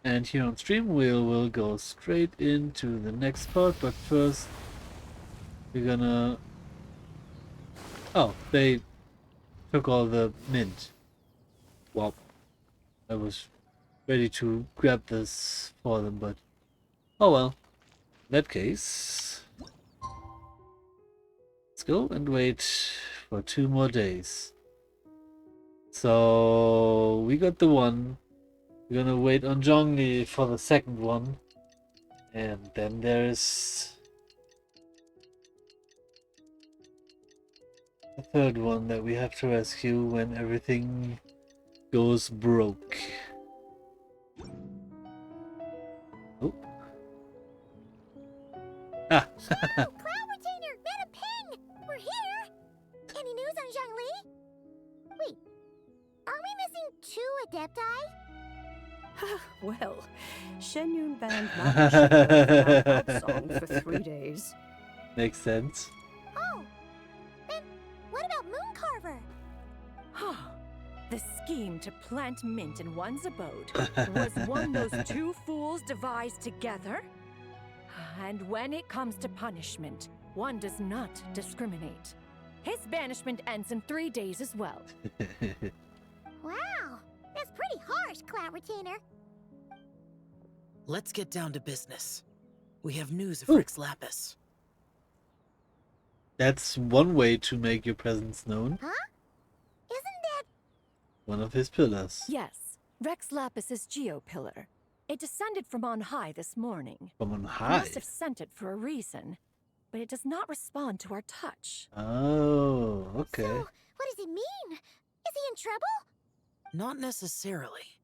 And here on stream we'll go straight into the next part, but first we're gonna... Oh, they took all the mint. Well, I was ready to grab this for them, but oh well. In that case, let's go and wait for 2 more days. So we got the one. We're gonna wait on Zhongli for the second one. And then there's the third one that we have to rescue when everything goes broke. Oh. Ah. Cloud Retainer! Mana Ping! We're here! Any news on Zhongli? Wait, are we missing 2 Adepti? Well, Shenyun banned my out song for 3 days. Makes sense. Oh, then what about Mooncarver? The scheme to plant mint in one's abode was one those 2 fools devised together? And when it comes to punishment, one does not discriminate. His banishment ends in 3 days as well. Wow, that's pretty harsh, Cloud Retainer. Let's get down to business. We have news of Ooh. Rex Lapis. That's one way to make your presence known. Huh? Isn't that... One of his pillars. Yes, Rex Lapis's Geopillar. It descended from on high this morning. From on I high? must have sent it for a reason, but it does not respond to our touch. Oh, okay. So, what does it mean? Is he in trouble? Not necessarily.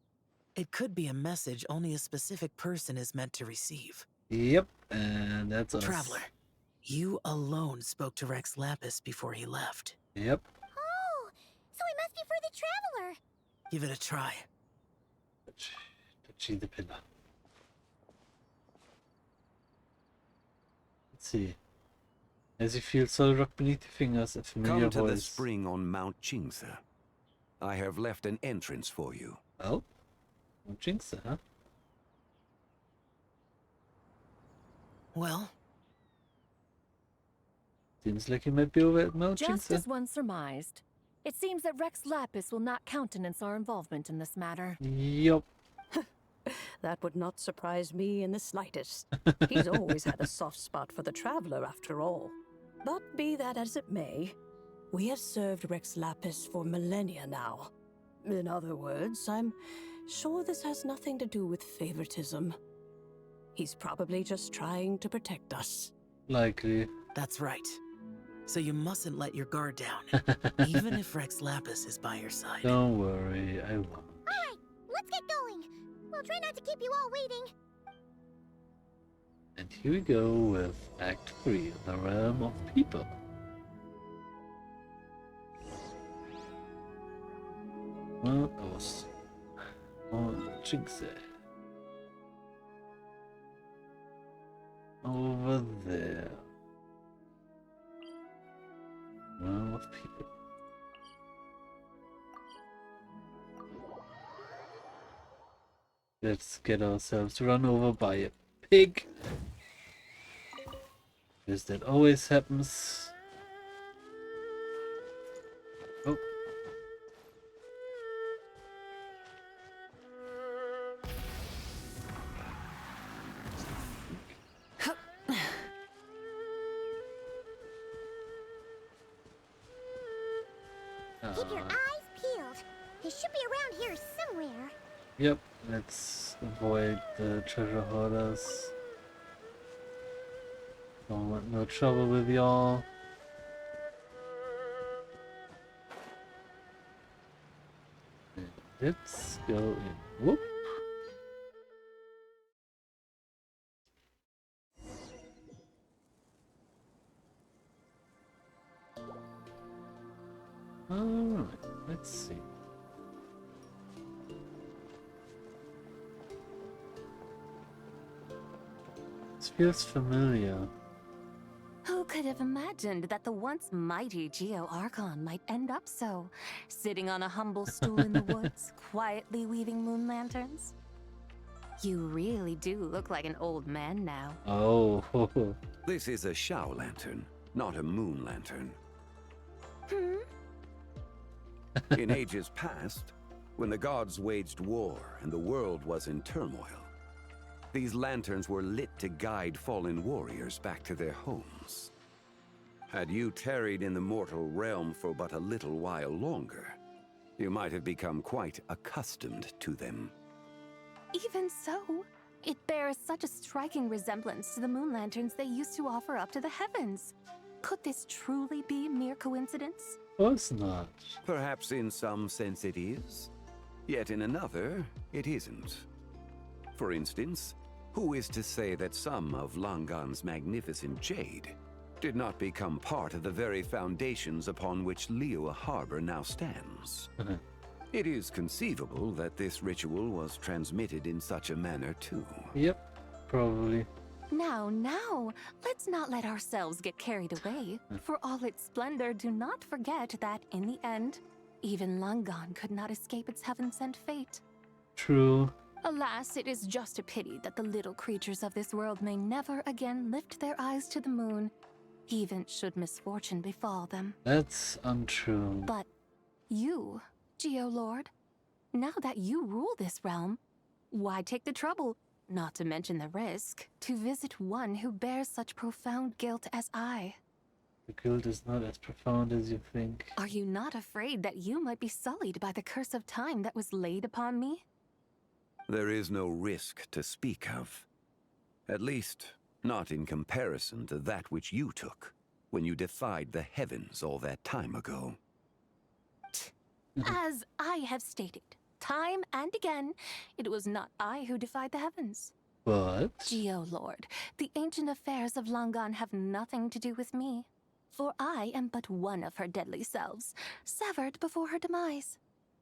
It could be a message only a specific person is meant to receive. Yep, and that's us. Traveler, you alone spoke to Rex Lapis before he left. Yep. Oh, so it must be for the Traveler. Give it a try. Touchy the pillar. Let's see. As you feel solid rock beneath your fingers, a familiar Come to voice. the spring on Mount Qingse. I have left an entrance for you. Oh? No jinx, huh? Well, Seems like you might be over at Mount Just Jinx. as one surmised, it seems that Rex Lapis will not countenance our involvement in this matter. Yup. That would not surprise me in the slightest. He's always had a soft spot for the Traveler, after all. But be that as it may, we have served Rex Lapis for millennia now. In other words, I'm sure this has nothing to do with favoritism. He's probably just trying to protect us. Likely. that's right. So you mustn't let your guard down, even if Rex Lapis is by your side. Don't worry, I won't. Alright, let's get going. We'll try not to keep you all waiting. And here we go with Act 3, The Realm of People. Well, that was on Jinx. Over there. Realm of People. Let's get ourselves run over by a pig. Because that always happens. Oh. Keep your eyes peeled. He should be around here somewhere. Yep, let's avoid the treasure hoarders. Don't want no trouble with y'all. Let's go in. Whoop. Alright, let's see. This feels familiar. Who could have imagined that the once mighty Geo Archon might end up so, sitting on a humble stool in the woods, quietly weaving moon lanterns? You really do look like an old man now. Oh, This is a Shao lantern, not a moon lantern. In ages past, when the gods waged war and the world was in turmoil, these lanterns were lit to guide fallen warriors back to their homes. Had you tarried in the mortal realm for but a little while longer, you might have become quite accustomed to them. Even so, it bears such a striking resemblance to the moon lanterns they used to offer up to the heavens. Could this truly be mere coincidence? of course not. Perhaps in some sense it is, yet in another, it isn't. For instance, who is to say that some of Langan's magnificent jade did not become part of the very foundations upon which Liyue Harbor now stands? It is conceivable that this ritual was transmitted in such a manner too. Yep, probably. Now, let's not let ourselves get carried away. For all its splendor, do not forget that, in the end, even Langan could not escape its heaven-sent fate. True. Alas, it is just a pity that the little creatures of this world may never again lift their eyes to the moon, even should misfortune befall them. That's untrue. But you, Geolord, now that you rule this realm, why take the trouble, not to mention the risk, to visit one who bears such profound guilt as I? The guilt is not as profound as you think. Are you not afraid that you might be sullied by the curse of time that was laid upon me? There is no risk to speak of. At least, not in comparison to that which you took when you defied the heavens all that time ago. As I have stated, time and again, it was not I who defied the heavens. But Geolord, the ancient affairs of Langan have nothing to do with me. For I am but one of her deadly selves, severed before her demise.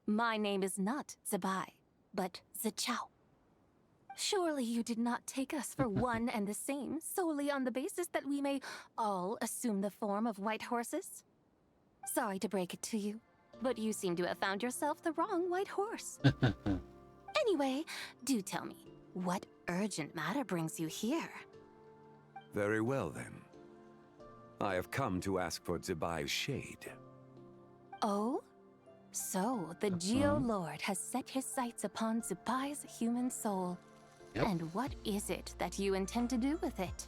My name is not Zebai, but Zichao. Surely you did not take us for one and the same, solely on the basis that we may all assume the form of white horses? Sorry to break it to you, but you seem to have found yourself the wrong white horse. Anyway, do tell me, what urgent matter brings you here? Very well then. I have come to ask for Zebai's shade. Oh? So, the Geolord has set his sights upon Zebai's human soul. Yep. And what is it that you intend to do with it?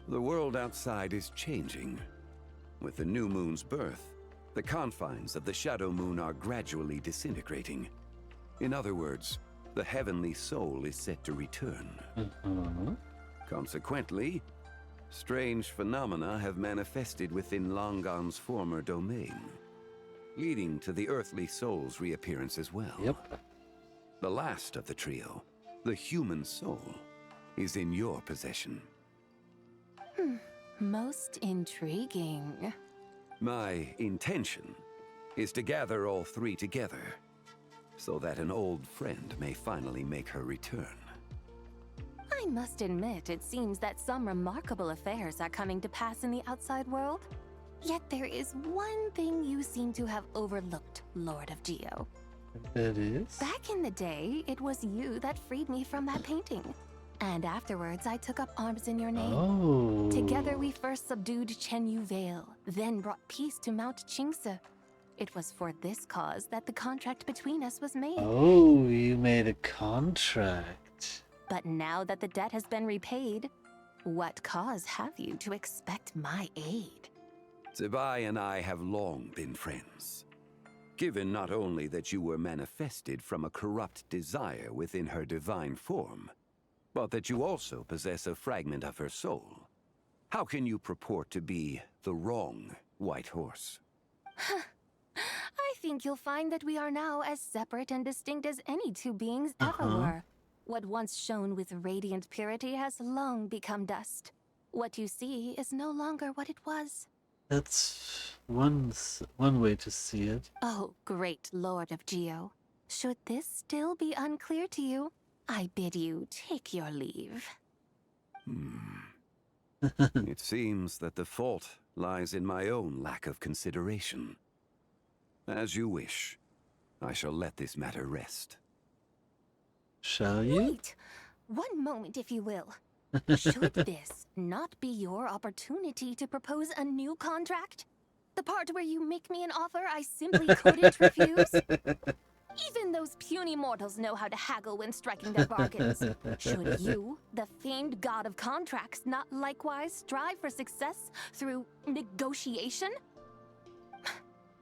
The world outside is changing. With the new moon's birth, the confines of the shadow moon are gradually disintegrating. In other words, the heavenly soul is set to return. Consequently, strange phenomena have manifested within Langan's former domain, leading to the earthly soul's reappearance as well. Yep. The last of the trio, the human soul, is in your possession. Most intriguing. My intention is to gather all three together, so that an old friend may finally make her return. I must admit, it seems that some remarkable affairs are coming to pass in the outside world. Yet there is one thing you seem to have overlooked, Lord of Geo. That is. Back in the day, it was you that freed me from that painting. And afterwards, I took up arms in your name. Oh. Together, we first subdued Chenyu Vale, then brought peace to Mount Qingse. It was for this cause that the contract between us was made. Oh, you made a contract. But now that the debt has been repaid, what cause have you to expect my aid? Zebai and I have long been friends. Given not only that you were manifested from a corrupt desire within her divine form, but that you also possess a fragment of her soul, how can you purport to be the wrong white horse? I think you'll find that we are now as separate and distinct as any two beings ever were. What once shone with radiant purity has long become dust. What you see is no longer what it was. That's one way to see it. Oh, great Lord of Geo. Should this still be unclear to you, I bid you take your leave. It seems that the fault lies in my own lack of consideration. As you wish. I shall let this matter rest. shall you? Wait! One moment, if you will. Should this not be your opportunity to propose a new contract? The part where you make me an offer I simply couldn't refuse? Even those puny mortals know how to haggle when striking their bargains. Should you, the famed god of contracts, not likewise strive for success through negotiation?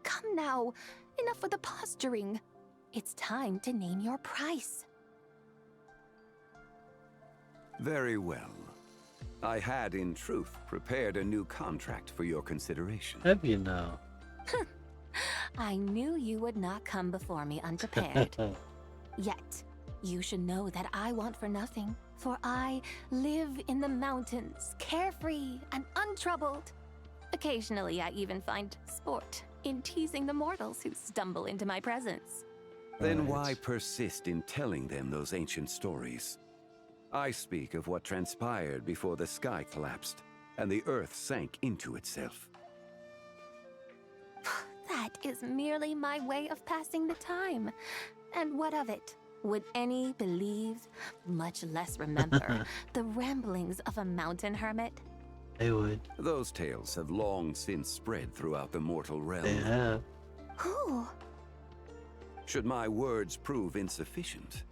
Come now, enough with the posturing. It's time to name your price. Very well. I had, in truth, prepared a new contract for your consideration. Have you now? I knew you would not come before me unprepared. Yet, you should know that I want for nothing, for I live in the mountains, carefree and untroubled. Occasionally, I even find sport in teasing the mortals who stumble into my presence. Then Right. why persist in telling them those ancient stories? I speak of what transpired before the sky collapsed and the earth sank into itself. That is merely my way of passing the time. And what of it? Would any believe, much less remember, the ramblings of a mountain hermit? They would. Those tales have long since spread throughout the mortal realm. They have. Who? Should my words prove insufficient,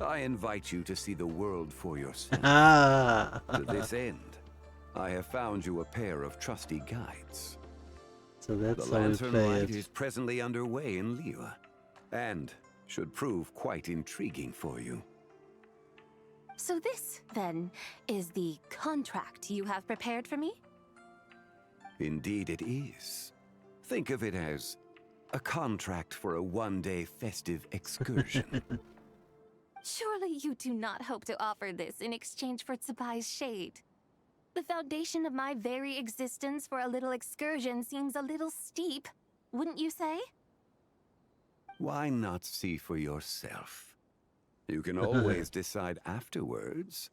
I invite you to see the world for yourself. Ah! To this end, I have found you a pair of trusty guides. So The that's how we Lantern play Rite it. is presently underway in Liyue, and should prove quite intriguing for you. So this, then, is the contract you have prepared for me? Indeed it is. Think of it as a contract for a one-day festive excursion. Surely you do not hope to offer this in exchange for Tsubai's shade. The foundation of my very existence for a little excursion seems a little steep, wouldn't you say? Why not see for yourself? You can always decide afterwards.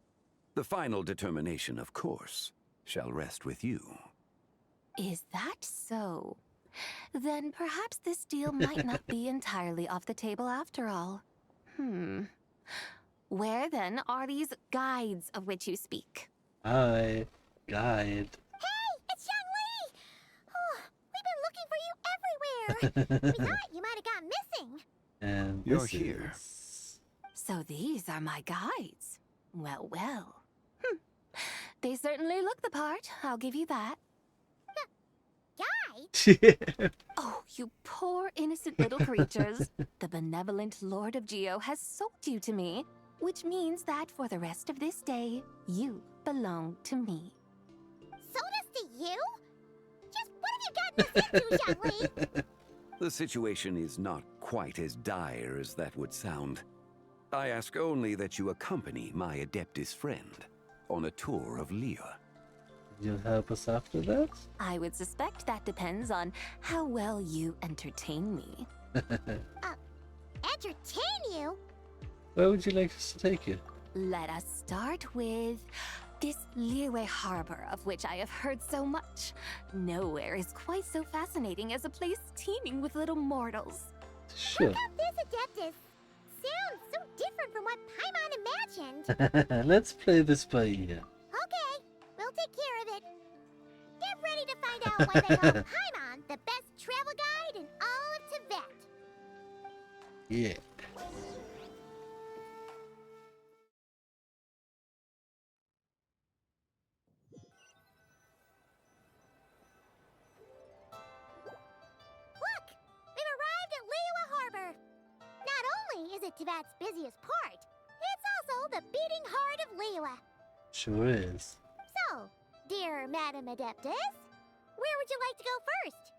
The final determination, of course, shall rest with you. Is that so? Then perhaps this deal might not be entirely off the table after all. Where then are these guides of which you speak? Hi, guide. Hey, it's Young Lee! Oh, we've been looking for you everywhere. We thought you might have gone missing. And You're this here. is- So these are my guides. Well, well. They certainly look the part, I'll give you that. Guy? Oh, you poor innocent little creatures. The benevolent Lord of Geo has sold you to me, which means that for the rest of this day, you belong to me. Sold us to you? Just what have you gotten us into, Young Lee? The situation is not quite as dire as that would sound. I ask only that you accompany my Adeptus friend on a tour of Liyue. You'll help us after that? I would suspect that depends on how well you entertain me. Entertain you? Where would you like us to take you? Let us start with this Liyue harbor of which I have heard so much. Nowhere is quite so fascinating as a place teeming with little mortals. Sure. This Adeptus sounds so different from what Paimon imagined. Let's play this by ear. Okay, we'll take care of it. Get ready to find out why they call Paimon the best travel guide in all of Tibet. Yeah. Look, we've arrived at Liyue Harbor. Not only is it Tibet's busiest port, it's also the beating heart of Liyue. Sure is. So, dear Madam Adeptus, where would you like to go first?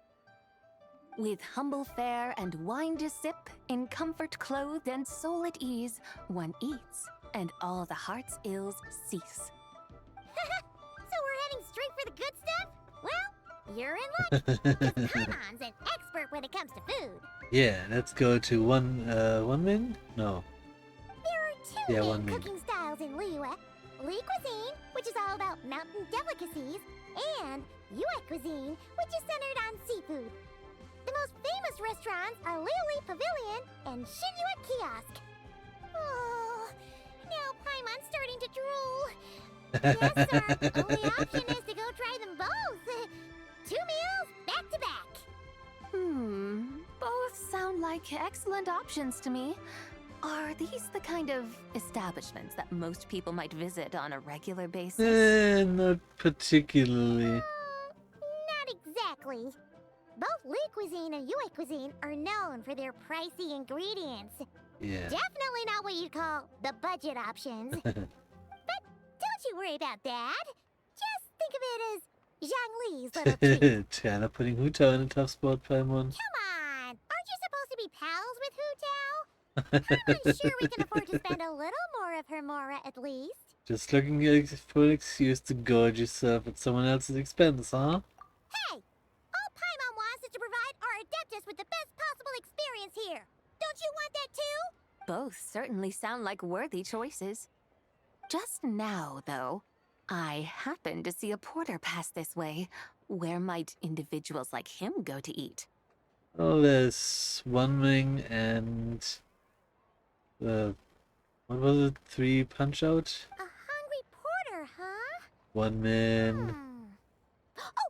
With humble fare and wine to sip, in comfort clothed and soul at ease, one eats, and all the heart's ills cease. So we're heading straight for the good stuff? Well, you're in luck, because Paimon's an expert when it comes to food. Yeah, let's go to one min? No. There are two Yeah, main one minute. cooking styles in Liyue. Lee cuisine, which is all about mountain delicacies, and Yue cuisine, which is centered on seafood. The most famous restaurants are Liuli Pavilion and Shinyue Kiosk. Oh, Yes, sir. Only option is to go try them both. 2 meals back to back. Both sound like excellent options to me. Are these the kind of establishments that most people might visit on a regular basis? Not particularly. Not exactly. Both Lu cuisine and Yue cuisine are known for their pricey ingredients. Yeah. Definitely not what you'd call the budget options. But don't you worry about that. Just think of it as Zhang Li's little treat. Tiana putting Hu Tao in a tough spot, Paimon. Come on! Aren't you supposed to be pals with Hu Tao? I'm sure we can afford to spend a little more of her mora at least. Just looking for an excuse to gorge yourself at someone else's expense, huh? Hey! All Paimon wants is to provide our Adeptus with the best possible experience here. Don't you want that too? Both certainly sound like worthy choices. Just now, though, I happened to see a porter pass this way. Where might individuals like him go to eat? Oh, there's One Ming and the what was it? 3 Punch Out? A hungry porter, huh? One Min. Oh!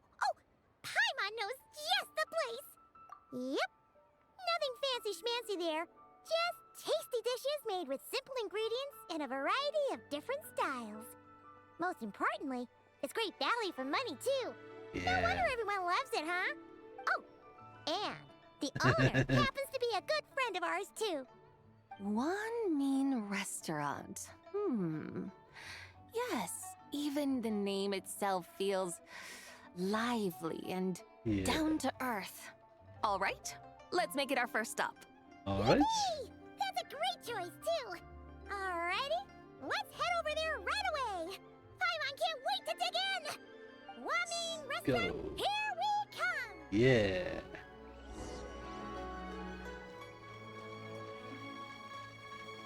Paimon knows just the place! Yep. Nothing fancy schmancy there. Just tasty dishes made with simple ingredients in a variety of different styles. Most importantly, it's great value for money, too. No wonder Yeah. everyone loves it, huh? Oh, and the owner happens to be a good friend of ours, too. One mean restaurant. Yes, even the name itself feels lively and Yeah. down to earth. All right, let's make it our first stop. Alright. Hey, that's a great choice, too. Alrighty, let's head over there right away. Paimon can't wait to dig in. Wamin Restaurant, Go. here we come. Yeah.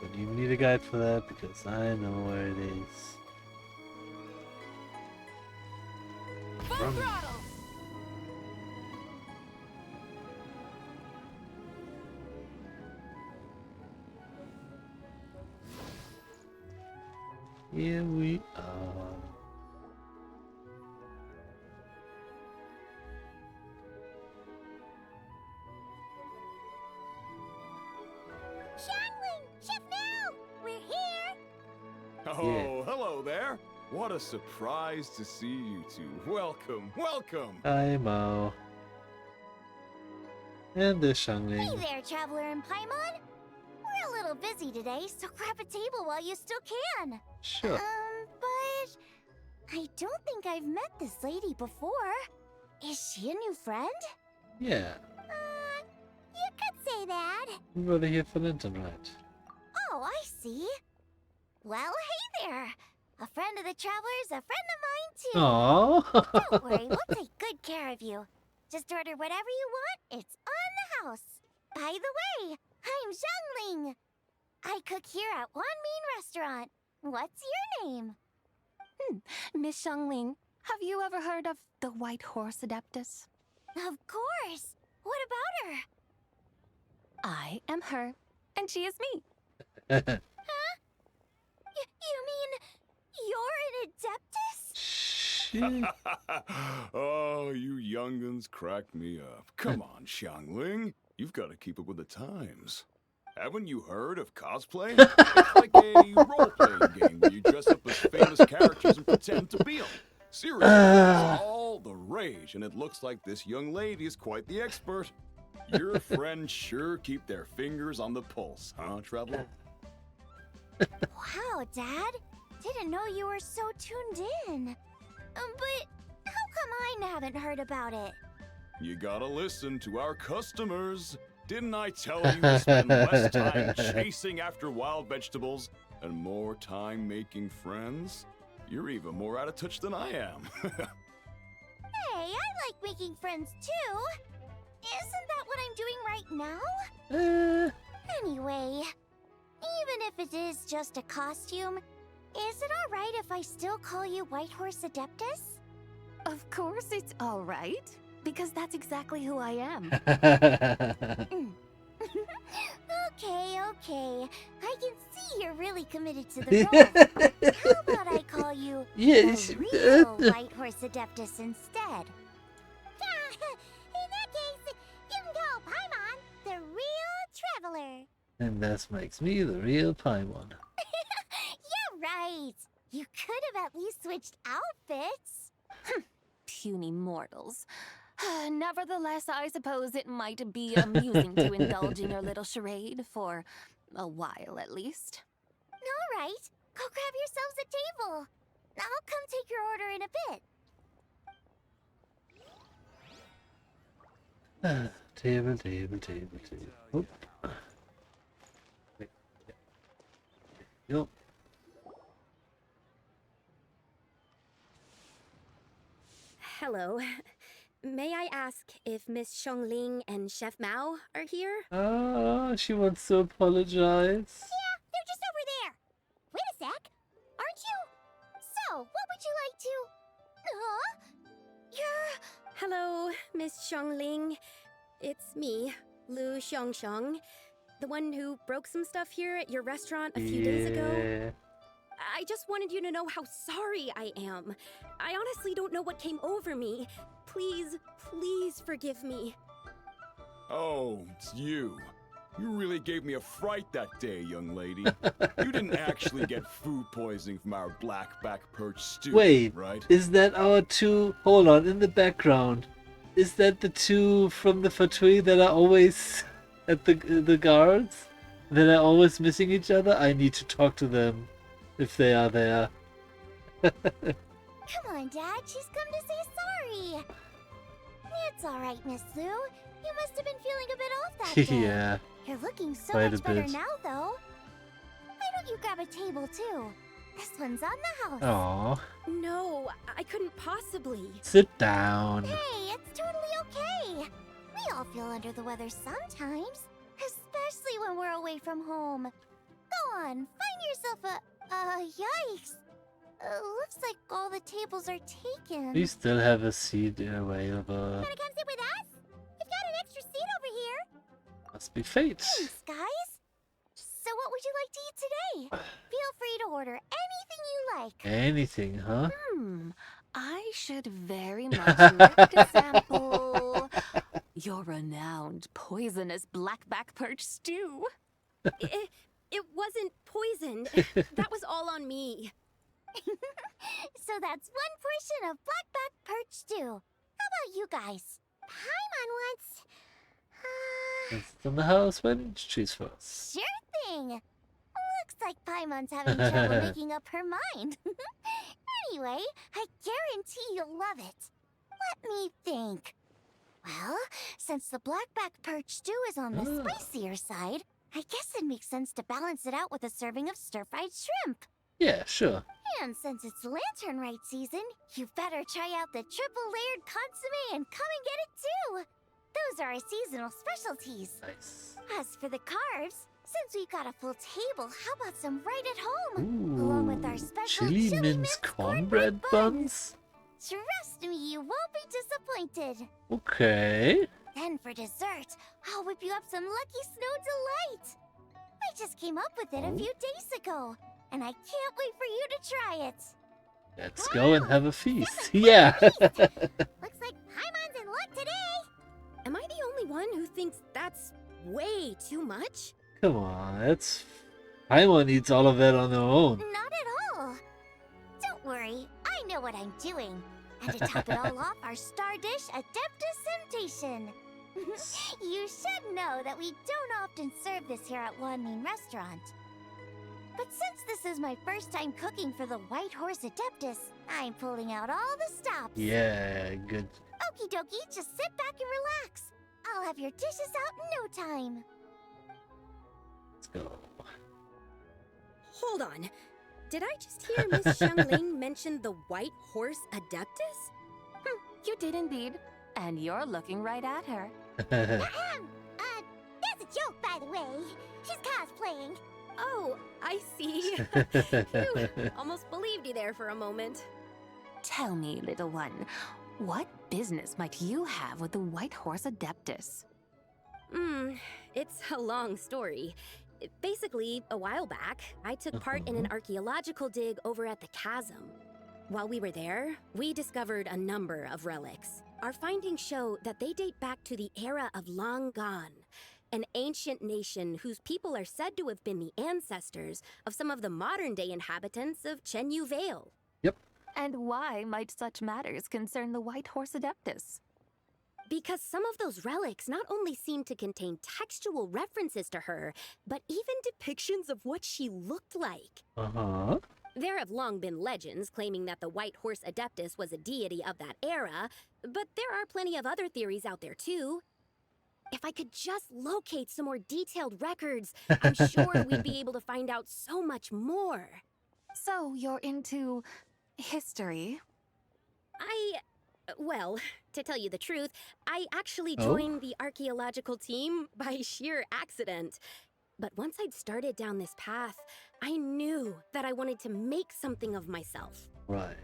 But you need a guide for that because I know where it is. Full throttle! Here we are. Xiangling, Chef Now, we're here. Oh, Yeah. hello there. What a surprise to see you two. Welcome, welcome. Hi, Mao. And there's Hey Xiangling. there, Traveler and Paimon. We're a little busy today, so grab a table while you still can. Sure. But I don't think I've met this lady before. Is she a new friend? Yeah. You could say that. We're brother here for Linton, right? Oh, I see. Well, hey there. A friend of the Traveler's a friend of mine, too. Aww. Don't worry, we'll take good care of you. Just order whatever you want, it's on the house. By the way, I'm Zhangling. I cook here at One Mean Restaurant. What's your name? Miss Xiangling, have you ever heard of the White Horse Adeptus? Of course. What about her? I am her, and she is me. You mean you're an Adeptus? Oh, you young'uns crack me up. Come on, Xiangling. You've got to keep up with the times. Haven't you heard of cosplay? It's like a role-playing game where you dress up as famous characters and pretend to be them. Seriously, it's all the rage, and it looks like this young lady is quite the expert. Your friends sure keep their fingers on the pulse, huh, Traveler? Wow, Dad. Didn't know you were so tuned in. But how come I haven't heard about it? You gotta listen to our customers. Didn't I tell you to spend less time chasing after wild vegetables and more time making friends? You're even more out of touch than I am. Hey, I like making friends too. Isn't that what I'm doing right now? Anyway, even if it is just a costume, is it alright if I still call you White Horse Adeptus? Of course it's all right, because that's exactly who I am. Okay. I can see you're really committed to the role. How about I call you Yeah, The real White Horse Adeptus instead. In that case, you can call Paimon the real traveler. and that makes me the real Paimon. You're right. You could have at least switched outfits. Puny mortals. Nevertheless, I suppose it might be amusing to indulge in your little charade for a while at least. All right, go grab yourselves a table. I'll come take your order in a bit. Table, table, table, table. Oop. Wait, yeah. Yup. Hello. May I ask if Miss Xiongling and Chef Mao are here? Ah, she wants to apologize. Yeah, they're just over there. Wait a sec. Aren't you? So, what would you like to... Huh? You're... Hello, Miss Xiongling. It's me, Lu Xiongxiong, the one who broke some stuff here at your restaurant a few days ago. Yeah. I just wanted you to know how sorry I am. I honestly don't know what came over me. Please, please forgive me. Oh, it's you. You really gave me a fright that day, young lady. You didn't actually get food poisoning from our blackback perch stew, Wait, right? is that our two? Hold on, in the background, is that the two from the Fatui that are always at the guards? That are always missing each other? I need to talk to them if they are there. Come on, Dad. She's come to say sorry. It's all right, Miss Lou. You must have been feeling a bit off that day. Yeah, You're looking so quite a much better bit. now, though. Why don't you grab a table, too? This one's on the house. Aw, No, I couldn't possibly. sit down. Hey, it's totally okay. We all feel under the weather sometimes, especially when we're away from home. Go on, find yourself yikes. Looks like all the tables are taken. We still have a seat available. Wanna come sit with us? We've got an extra seat over here. Must be fate. Thanks, guys. So what would you like to eat today? Feel free to order anything you like. Anything, huh? I should very much like to sample your renowned poisonous blackback perch stew. It wasn't poisoned. That was all on me. So that's one portion of blackback perch stew. How about you guys? Paimon wants... It's in the house. Why didn't you choose first? Sure thing. Looks like Paimon's having trouble making up her mind. Anyway, I guarantee you'll love it. Let me think. Well, since the blackback perch stew is on the spicier side, I guess it makes sense to balance it out with a serving of stir-fried shrimp. Yeah, sure. And since it's Lantern Rite season, you better try out the triple-layered consommé and come and get it too. Those are our seasonal specialties. Nice. As for the carbs, since we've got a full table, how about some right at home? Along with our special chili mince cornbread buns? Trust me, you won't be disappointed. Okay. Then for dessert, I'll whip you up some Lucky Snow Delight. I just came up with it a few days ago, and I can't wait for you to try it. Let's go and have a feast. Yeah. Looks like Paimon's in luck today. Am I the only one who thinks that's way too much? Come on, that's... Paimon eats all of that on her own. Not at all. Don't worry, I know what I'm doing. And to top it all off, our star dish, Adeptus Temptation. You should know that we don't often serve this here at Wanmin Restaurant. But since this is my first time cooking for the White Horse Adeptus, I'm pulling out all the stops. Yeah, good. Okie dokie, just sit back and relax. I'll have your dishes out in no time. Let's go. Hold on. Did I just hear Miss Xiangling mention the White Horse Adeptus? You did indeed. And you're looking right at her. That's a joke, by the way. She's cosplaying. Oh, I see. Phew, almost believed you there for a moment. Tell me, little one, what business might you have with the White Horse Adeptus? It's a long story. Basically, a while back, I took part in an archaeological dig over at the chasm. While we were there, we discovered a number of relics. Our findings show that they date back to the era of Long Gone, an ancient nation whose people are said to have been the ancestors of some of the modern-day inhabitants of Chenyu Vale. Yep. And why might such matters concern the White Horse Adeptus? Because some of those relics not only seem to contain textual references to her, but even depictions of what she looked like. Uh-huh. There have long been legends claiming that the White Horse Adeptus was a deity of that era, but there are plenty of other theories out there too. If I could just locate some more detailed records, I'm sure we'd be able to find out so much more. So you're into history? Well, to tell you the truth, I actually Oh? joined the archaeological team by sheer accident. But once I'd started down this path, I knew that I wanted to make something of myself. Right.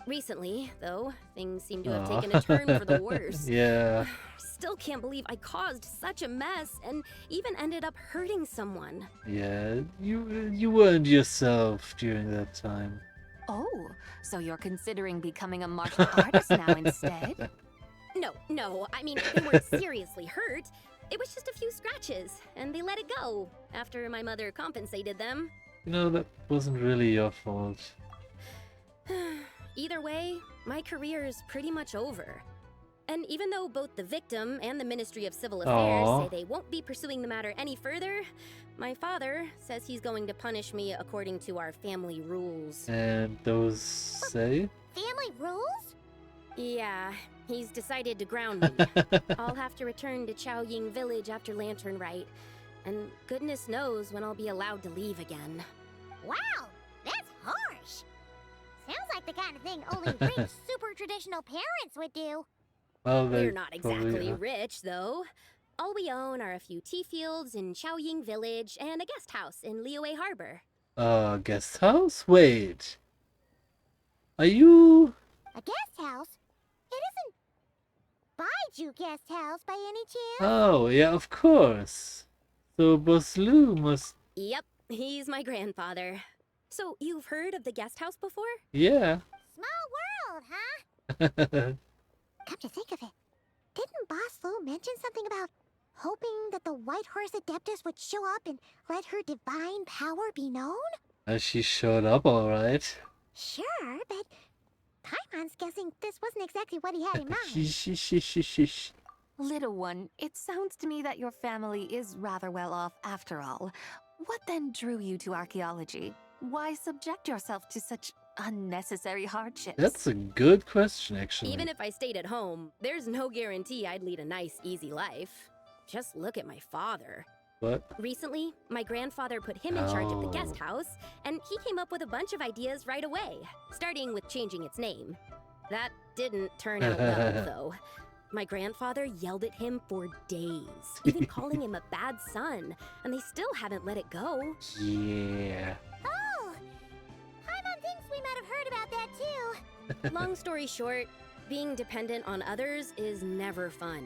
Recently, though, things seem to have Aw. taken a turn for the worse. Yeah. Still can't believe I caused such a mess and even ended up hurting someone. Yeah. You weren't yourself during that time. Oh, so you're considering becoming a martial artist now instead? No, I mean, they weren't seriously hurt. It was just a few scratches, and they let it go after my mother compensated them. You know, that wasn't really your fault. Either way, my career is pretty much over. And even though both the victim and the Ministry of Civil Affairs Aw. say they won't be pursuing the matter any further, my father says he's going to punish me according to our family rules. And those say? Family rules? Yeah, he's decided to ground me. I'll have to return to Chaoying Village after Lantern Rite, and goodness knows when I'll be allowed to leave again. Wow, that's harsh. Sounds like the kind of thing only rich, super traditional parents would do. Well, they We're not probably exactly are. rich, though. All we own are a few tea fields in Chaoying Village and a guest house in Liyue Harbor. Guest house? Wait. Are you... A guest house? It isn't Baiju guest house by any chance? Oh, yeah, of course. So Boss Lou must... Yep, he's my grandfather. So, you've heard of the guest house before? Yeah. Small world, huh? Come to think of it, didn't Boss Lou mention something about hoping that the White Horse Adeptus would show up and let her divine power be known? She showed up alright. Sure, but Paimon's guessing this wasn't exactly what he had in mind. Shish. Little one, it sounds to me that your family is rather well off after all. What then drew you to archaeology? Why subject yourself to such unnecessary hardships? That's a good question, actually. Even if I stayed at home, there's no guarantee I'd lead a nice, easy life. Just look at my father. What? Recently, my grandfather put him in charge of the guest Oh. house, and he came up with a bunch of ideas right away, starting with changing its name. That didn't turn out well, though. My grandfather yelled at him for days, even calling him a bad son, and they still haven't let it go. Yeah. Oh, Paimon thinks we might have heard about that too. Long story short, being dependent on others is never fun.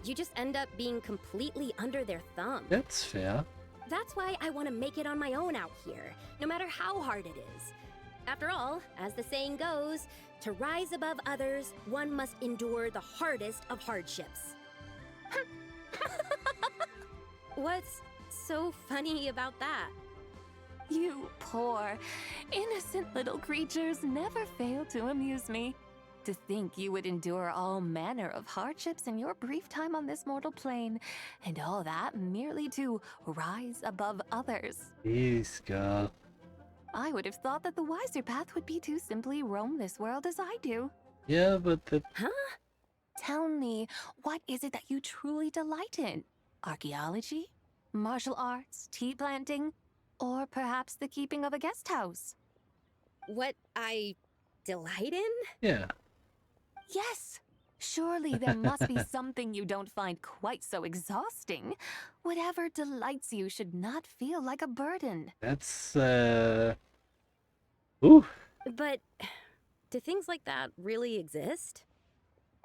You just end up being completely under their thumb. That's fair. That's why I want to make it on my own out here, no matter how hard it is. After all, as the saying goes, to rise above others, one must endure the hardest of hardships. What's so funny about that? You poor, innocent little creatures never fail to amuse me. To think you would endure all manner of hardships in your brief time on this mortal plane, and all that merely to rise above others. Please, girl. I would have thought that the wiser path would be to simply roam this world as I do. Yeah, but that... Huh? Tell me, what is it that you truly delight in? Archaeology? Martial arts? Tea planting? Or perhaps the keeping of a guest house? What I delight in? Yeah. Yes. Surely there must be something you don't find quite so exhausting. Whatever delights you should not feel like a burden. That's, Ooh. But do things like that really exist?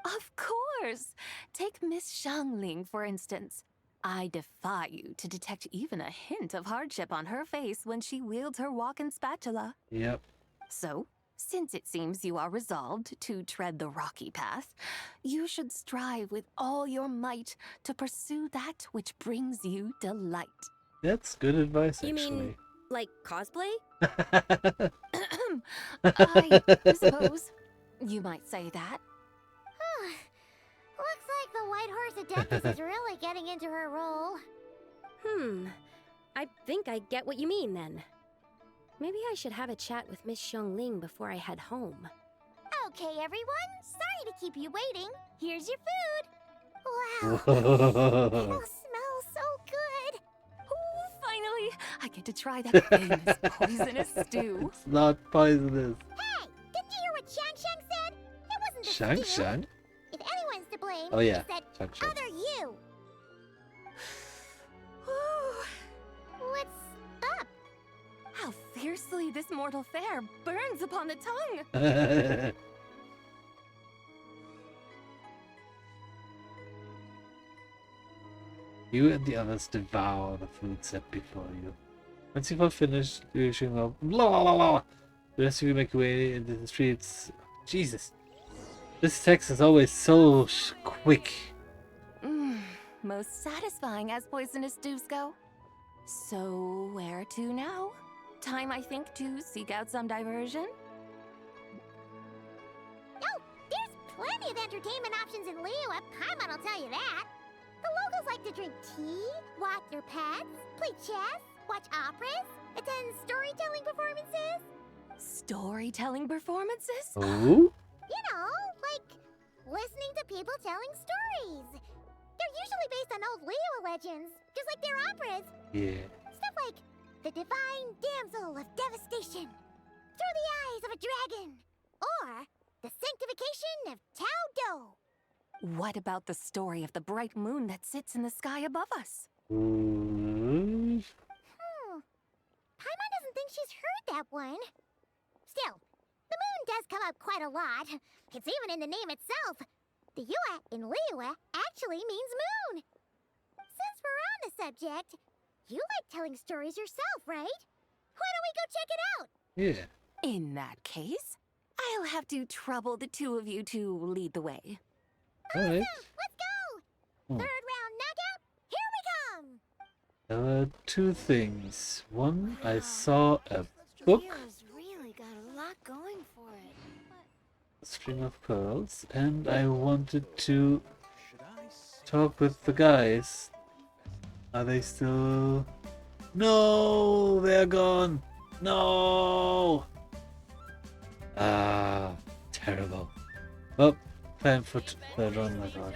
Of course! Take Miss Xiangling, for instance. I defy you to detect even a hint of hardship on her face when she wields her walking spatula. Yep. So, Since it seems you are resolved to tread the rocky path, you should strive with all your might to pursue that which brings you delight. That's good advice, You mean, actually. like cosplay? I suppose you might say that. Looks like the White Horse Adeptus is really getting into her role. I think I get what you mean then. Maybe I should have a chat with Miss Xiangling before I head home. Okay, everyone. Sorry to keep you waiting. Here's your food. Wow. It all smells so good. Oh, finally, I get to try that famous poisonous stew. It's not poisonous. Hey, didn't you hear what Shang said? It wasn't the Shang stew. Shang? If anyone's to blame, Oh, yeah. he said Shang Shang. other you. What's up? How fiercely this mortal fare burns upon the tongue. You and the others devour the food set before you. Once you've all finished, you should go blah blah blah blah. The rest of you make your way into the streets. Jesus. This text is always so quick. Most satisfying as poisonous stews go. So, where to now? Time, I think, to seek out some diversion? Oh, there's plenty of entertainment options in Liyue. Paimon will tell you that. The locals like to drink tea, walk their pets, play chess, watch operas, attend storytelling performances. Storytelling performances? Oh? You know, like listening to people telling stories. They're usually based on old Liyue legends, just like their operas. Yeah. Stuff like The Divine Damsel of Devastation, Through the Eyes of a Dragon, or The Sanctification of Tao Do. What about the story of the bright moon that sits in the sky above us? Paimon doesn't think she's heard that one. Still, the moon does come up quite a lot. It's even in the name itself. The Yue in Liyue actually means moon. Since we're on the subject, you like telling stories yourself, right? Why don't we go check it out? Yeah. In that case, I'll have to trouble the two of you to lead the way. Alright. Let's go! Third round knockout, here we come! There were two things. One, I saw a book, Liyue's really got a lot going for it. a string of pearls, and I wanted to talk with the guys. Are they still... No! They're gone! No! Ah, terrible. Well, time for third run, my god.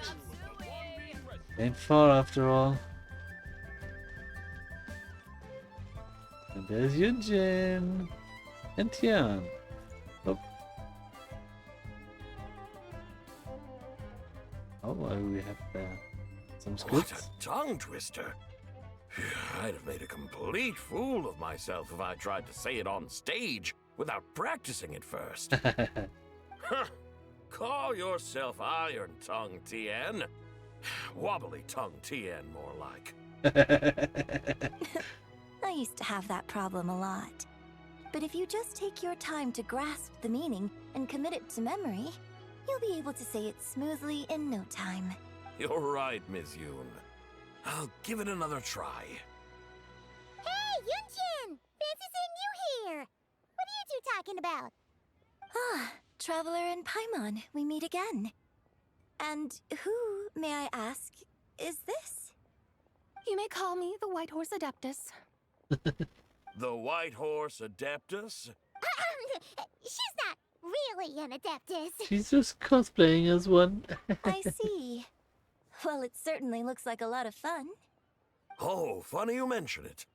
Ain't far after all. And there's Yunjin! And Tian. Oh. Oh, what do we have there? Some What scripts? a tongue twister! I'd have made a complete fool of myself if I tried to say it on stage without practicing it first. Huh. Call yourself Iron Tongue Tien. Wobbly Tongue Tien, more like. I used to have that problem a lot. But if you just take your time to grasp the meaning and commit it to memory, you'll be able to say it smoothly in no time. You're right, Miss Yoon. I'll give it another try. Hey, Yunjin! Fancy seeing you here! What are you two talking about? Ah, Traveler and Paimon, we meet again. And who, may I ask, is this? You may call me the White Horse Adeptus. The White Horse Adeptus? She's not really an adeptus. She's just cosplaying as one. I see. Well, it certainly looks like a lot of fun. Oh, funny you mention it.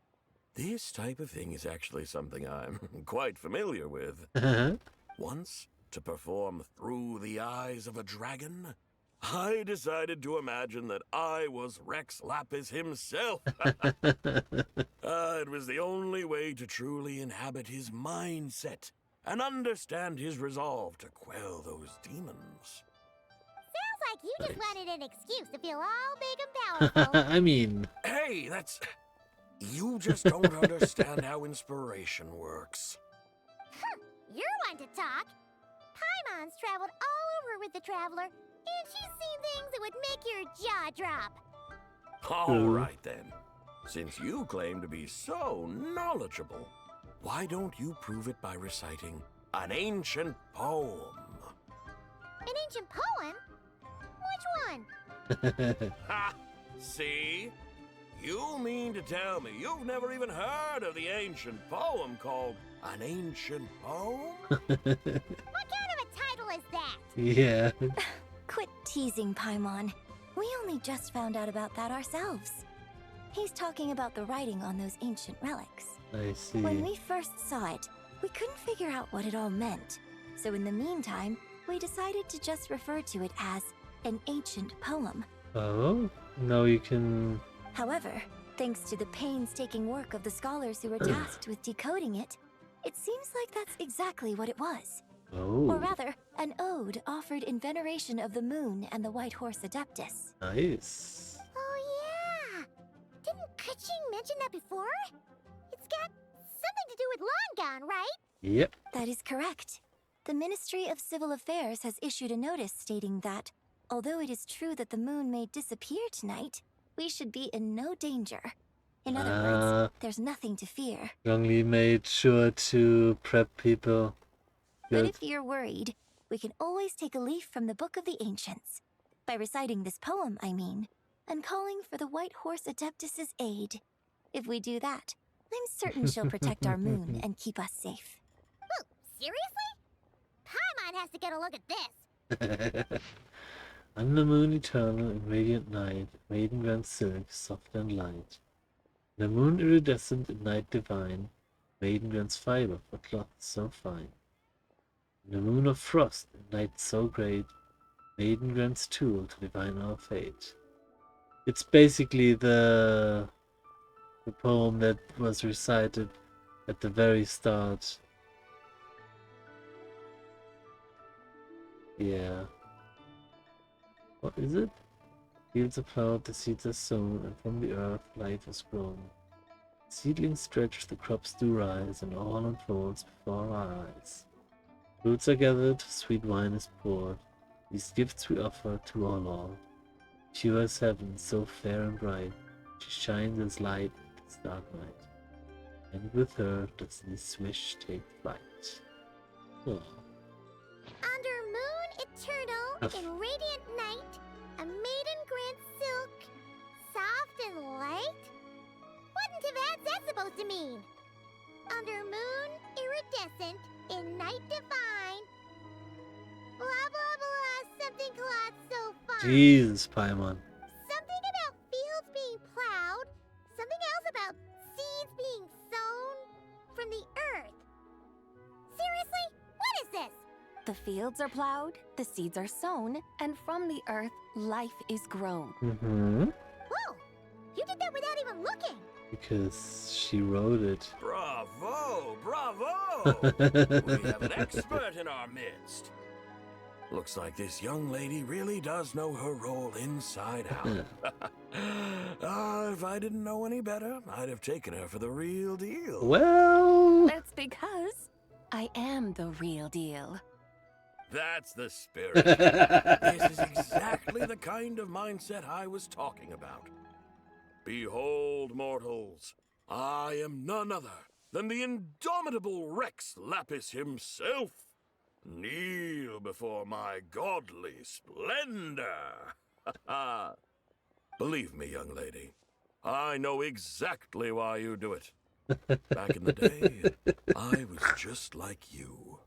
This type of thing is actually something I'm quite familiar with. Once, to perform Through the Eyes of a Dragon, I decided to imagine that I was Rex Lapis himself. It was the only way to truly inhabit his mindset and understand his resolve to quell those demons. Sounds like you just wanted an excuse to feel all big and powerful. I mean... Hey, that's... You just don't understand how inspiration works. you're one to talk. Paimon's traveled all over with the Traveler, and she's seen things that would make your jaw drop. All right then. Since you claim to be so knowledgeable, why don't you prove it by reciting an ancient poem? An ancient poem? Which one? Ha! See? You mean to tell me you've never even heard of the ancient poem called An Ancient Poem? What kind of a title is that? Yeah. Quit teasing, Paimon. We only just found out about that ourselves. He's talking about the writing on those ancient relics. I see. When we first saw it, we couldn't figure out what it all meant. So in the meantime, we decided to just refer to it as an ancient poem. Oh, now you can... However, thanks to the painstaking work of the scholars who were tasked with decoding it, it seems like that's exactly what it was. Oh, Or rather, an ode offered in veneration of the moon and the White Horse Adeptus. nice. Oh, yeah. Didn't Kuching mention that before? It's got something to do with Longon, right? Yep. That is correct. The Ministry of Civil Affairs has issued a notice stating that, although it is true that the moon may disappear tonight, we should be in no danger. In other words, there's nothing to fear. Wrongly made sure to prep people. But Good. if you're worried, we can always take a leaf from the Book of the Ancients. By reciting this poem, I mean, and calling for the White Horse Adeptus's aid. If we do that, I'm certain she'll protect our moon and keep us safe. Whoa, seriously? Paimon has to get a look at this. On the moon eternal in radiant night, maiden grand silk, soft and light. The moon iridescent in night divine, maiden grand's fiber for cloth so fine. The moon of frost in night so great, maiden grand's tool to divine our fate. It's basically the poem that was recited at the very start. Yeah. What is it? Fields are plowed, the seeds are sown, and from the earth life is grown. Seedlings stretch, the crops do rise, and all unfolds before our eyes. Fruits are gathered, sweet wine is poured. These gifts we offer to our Lord. Pure as heaven, so fair and bright, she shines as light in this dark night. And with her does this wish take flight. Oh. Under moon eternal in radiant night, a maiden grand silk, soft and light? What in Tibet's that supposed to mean? Under moon iridescent in night divine. Blah blah blah, something cloth so fine. Jesus, Paimon. Something about fields being plowed, something else about seeds being sown from the earth. Seriously? What is this? The fields are plowed, the seeds are sown, and from the earth, life is grown. Mm-hmm. Whoa! You did that without even looking! Because she wrote it. Bravo! Bravo! We have an expert in our midst. Looks like this young lady really does know her role inside out. If I didn't know any better, I'd have taken her for the real deal. Well... That's because I am the real deal. That's the spirit. This is exactly the kind of mindset I was talking about. Behold, mortals, I am none other than the indomitable Rex Lapis himself. Kneel before my godly splendor. Believe me, young lady, I know exactly why you do it. Back in the day, I was just like you.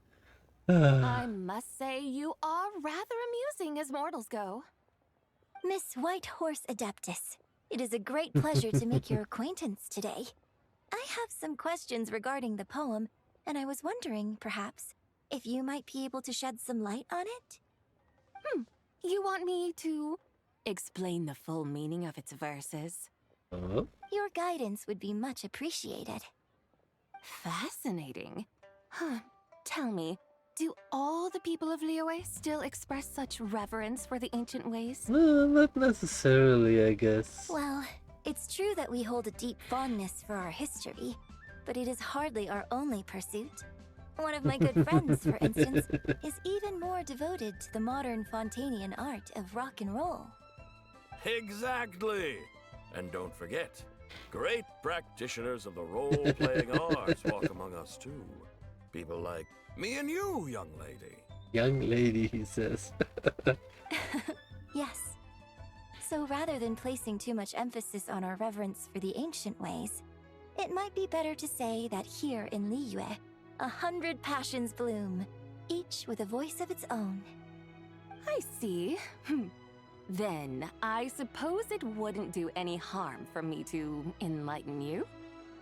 I must say you are rather amusing as mortals go. Miss White Horse Adeptus, it is a great pleasure to make your acquaintance today. I have some questions regarding the poem, and I was wondering, perhaps, if you might be able to shed some light on it? You want me to explain the full meaning of its verses? Oh. Your guidance would be much appreciated. Fascinating. Tell me, do all the people of Liyue still express such reverence for the ancient ways? No, not necessarily, I guess. Well, it's true that we hold a deep fondness for our history, but it is hardly our only pursuit. One of my good friends, for instance, is even more devoted to the modern Fontanian art of rock and roll. Exactly. And don't forget, great practitioners of the role-playing arts walk among us too. People like me and you, young lady. Young lady, he says. Yes. So rather than placing too much emphasis on our reverence for the ancient ways, it might be better to say that here in Liyue, 100 passions bloom, each with a voice of its own. I see. Then, I suppose it wouldn't do any harm for me to enlighten you.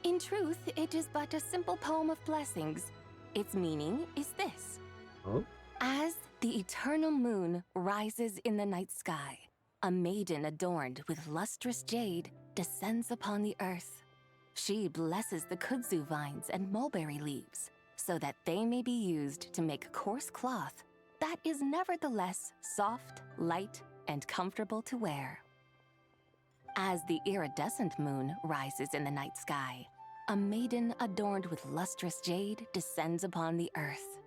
In truth, it is but a simple poem of blessings. Its meaning is this. Oh? As the eternal moon rises in the night sky, a maiden adorned with lustrous jade descends upon the earth. She blesses the kudzu vines and mulberry leaves, so that they may be used to make coarse cloth that is nevertheless soft, light, and comfortable to wear. As the iridescent moon rises in the night sky, a maiden adorned with lustrous jade descends upon the earth.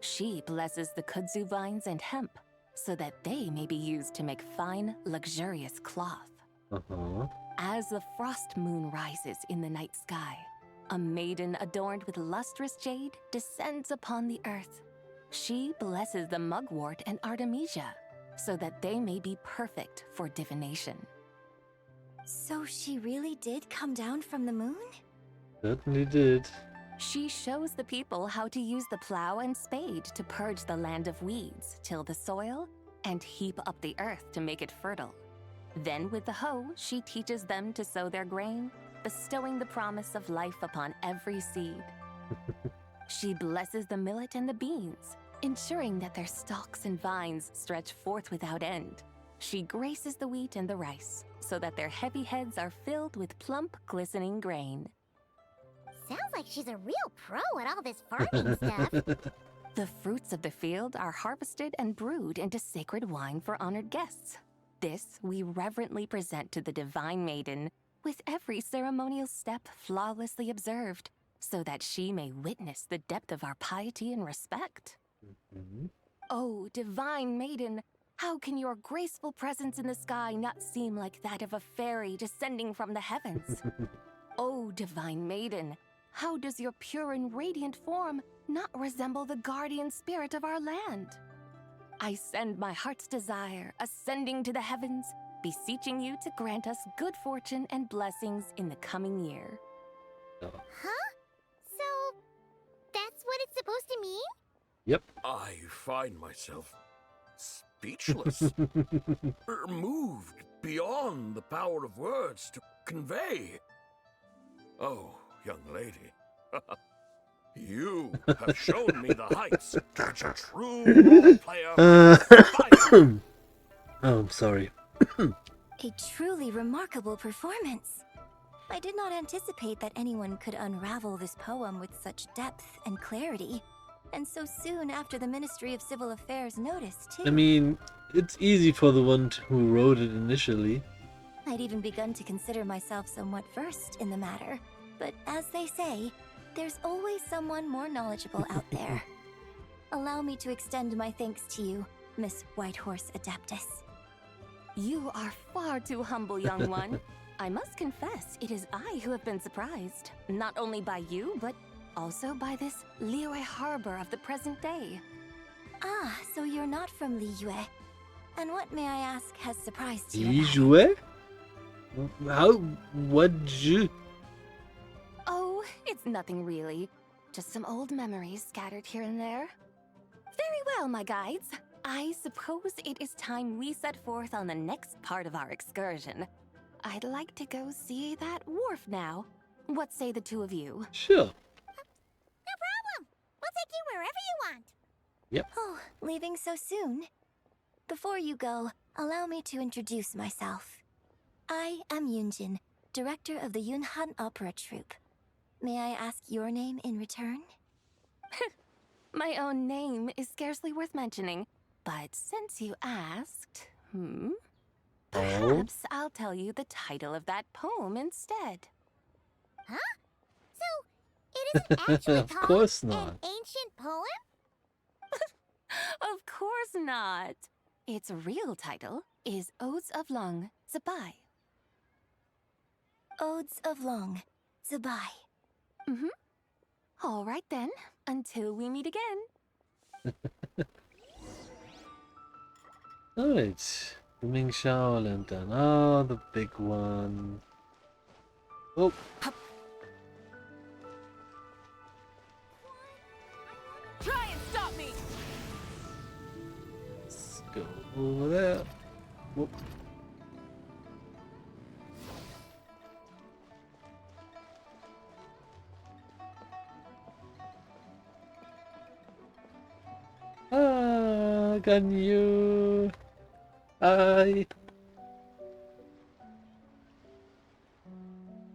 She blesses the kudzu vines and hemp, so that they may be used to make fine, luxurious cloth. Uh-huh. As the frost moon rises in the night sky, a maiden adorned with lustrous jade descends upon the earth. She blesses the mugwort and artemisia, so that they may be perfect for divination. So she really did come down from the moon? Certainly did. She shows the people how to use the plow and spade to purge the land of weeds, till the soil, and heap up the earth to make it fertile. Then with the hoe, she teaches them to sow their grain, bestowing the promise of life upon every seed. She blesses the millet and the beans, ensuring that their stalks and vines stretch forth without end. She graces the wheat and the rice, so that their heavy heads are filled with plump, glistening grain. Sounds like she's a real pro at all this farming stuff. The fruits of the field are harvested and brewed into sacred wine for honored guests. This we reverently present to the divine maiden, with every ceremonial step flawlessly observed, so that she may witness the depth of our piety and respect. Mhm. Oh, divine maiden, how can your graceful presence in the sky not seem like that of a fairy descending from the heavens? Oh, divine maiden, how does your pure and radiant form not resemble the guardian spirit of our land? I send my heart's desire, ascending to the heavens, beseeching you to grant us good fortune and blessings in the coming year. Huh? So, that's what it's supposed to mean? Yep. I find myself speechless, moved beyond the power of words to convey. Oh, young lady, you have shown me the heights to which a true role player aspires. Oh, I'm sorry. A truly remarkable performance. I did not anticipate that anyone could unravel this poem with such depth and clarity. And so soon after the Ministry of Civil Affairs noticed, too. I mean, it's easy for the one who wrote it initially. I'd even begun to consider myself somewhat versed in the matter. But as they say, there's always someone more knowledgeable out there. Allow me to extend my thanks to you, Miss Whitehorse Adeptus. You are far too humble, young one. I must confess, it is I who have been surprised, not only by you, but also by this Liyue harbor of the present day. Ah, so you're not from Liyue. And what, may I ask, has surprised you? Liyue? How? What? Oh, it's nothing really. Just some old memories scattered here and there. Very well, my guides. I suppose it is time we set forth on the next part of our excursion. I'd like to go see that wharf now. What say the two of you? Sure. No problem. We'll take you wherever you want. Yep. Oh, leaving so soon? Before you go, allow me to introduce myself. I am Yunjin, director of the Yunhan Opera Troupe. May I ask your name in return? My own name is scarcely worth mentioning, but since you asked, perhaps I'll tell you the title of that poem instead. Huh? So, it isn't actually Of called course An not. Ancient not. Its real title is Odes of Long Zabai. Odes of Long, Zabai. Mm-hmm. All right then, until we meet again. Alright. The Mingxiao Lantern. Oh, the big one. Oh. Try and stop me! Let's go over there. Whoop. Ah, got you. Hi.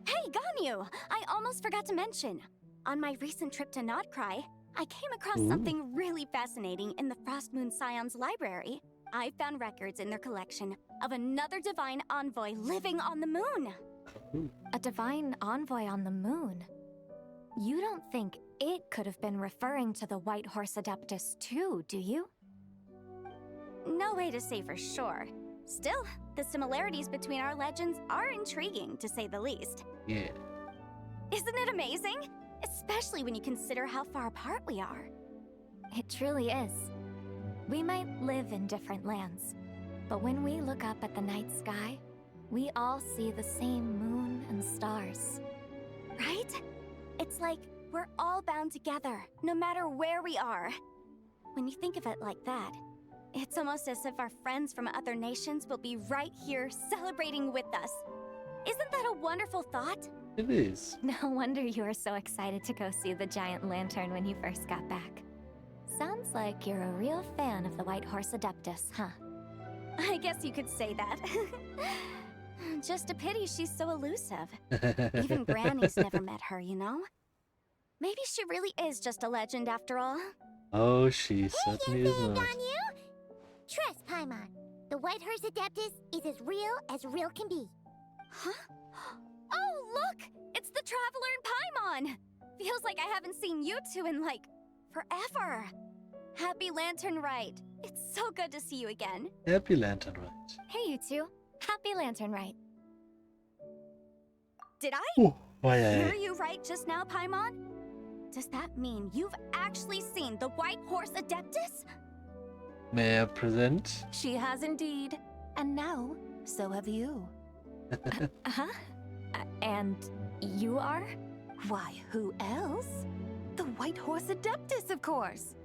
Hey, Ganyu! I almost forgot to mention. On my recent trip to Notcry, I came across Ooh. something really fascinating in the Frost Moon Scion's library. I found records in their collection of another divine envoy living on the moon. A divine envoy on the moon? You don't think it could have been referring to the White Horse Adeptus too, do you? No way to say for sure. Still, the similarities between our legends are intriguing, to say the least. Yeah. Isn't it amazing? Especially when you consider how far apart we are. It truly is. We might live in different lands, but when we look up at the night sky, we all see the same moon and stars. Right? It's like we're all bound together, no matter where we are. When you think of it like that, it's almost as if our friends from other nations will be right here celebrating with us. Isn't that a wonderful thought? It is. No wonder you were so excited to go see the giant lantern when you first got back. Sounds like you're a real fan of the White Horse Adeptus, huh? I guess you could say that. Just a pity she's so elusive. Even Granny's never met her, you know? Maybe she really is just a legend after all. Oh, she certainly is not. Trust, Paimon. The White Horse Adeptus is as real can be. Huh? Oh, look! It's the Traveler and Paimon! Feels like I haven't seen you two in, like, forever. Happy Lantern Rite. It's so good to see you again. Happy Lantern Rite. Hey, you two. Happy Lantern Rite. Did I Oh, why hear you right just now, Paimon? Does that mean you've actually seen the White Horse Adeptus? May I present? She has indeed. And now, so have you. Huh? And you are? Why, who else? The White Horse Adeptus, of course.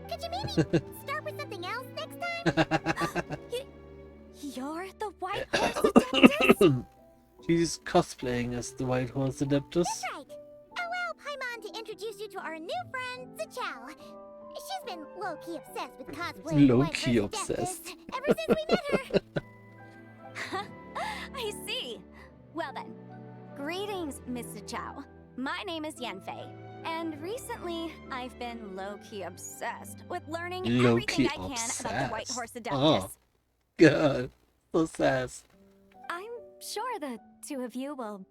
Could you maybe start with something else next time? You're the White Horse Adeptus? She's cosplaying as the White Horse Adeptus. That's right. Allow Paimon to introduce you to our new friend, Zichao. She's been low-key obsessed with cosplay. Low-key obsessed. Ever since we met her. I see. Well then, greetings, Miss Zichao. My name is Yanfei, and recently I've been low-key obsessed with learning everything I can about the White Horse Adeptus. Oh, God, so sass. I'm sure the two of you will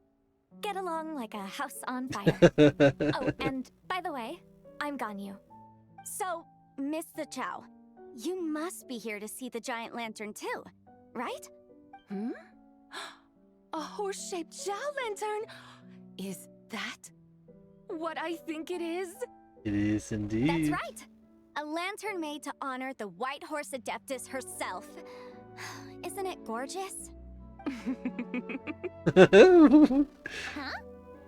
get along like a house on fire. Oh, and by the way, I'm Ganyu. So, Miss Zichao, you must be here to see the giant lantern too, right? Hmm? A horse-shaped Zhao lantern? Is that what I think it is? It is indeed. That's right. A lantern made to honor the White Horse Adeptus herself. Isn't it gorgeous? Huh? What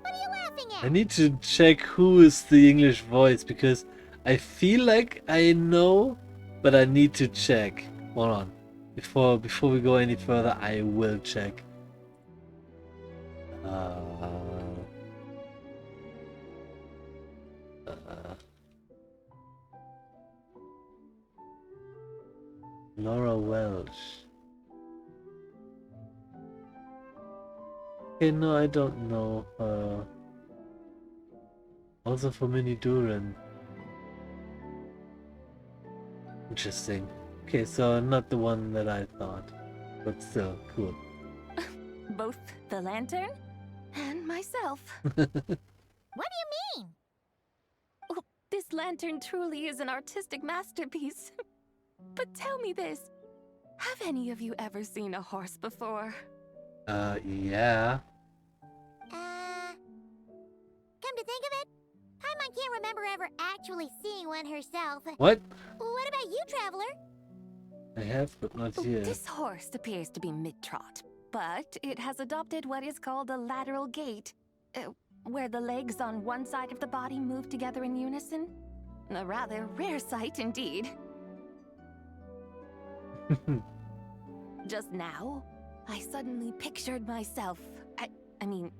are you laughing at? I need to check who is the English voice because I feel like I know, but I need to check. Hold on. Before we go any further, I will check. Laura Welsh. Okay, no, I don't know. Also for Mini Duran. Interesting. Okay, so not the one that I thought, but still cool. Both the lantern and myself. What do you mean? Oh, this lantern truly is an artistic masterpiece. But tell me this. Have any of you ever seen a horse before? Yeah. Come to think of it, Paimon can't remember ever actually seeing one herself. What? What about you, Traveler? I have, but not yet. This horse appears to be mid-trot, but it has adopted what is called a lateral gait, where the legs on one side of the body move together in unison. A rather rare sight indeed. Just now, I suddenly pictured myself, I mean,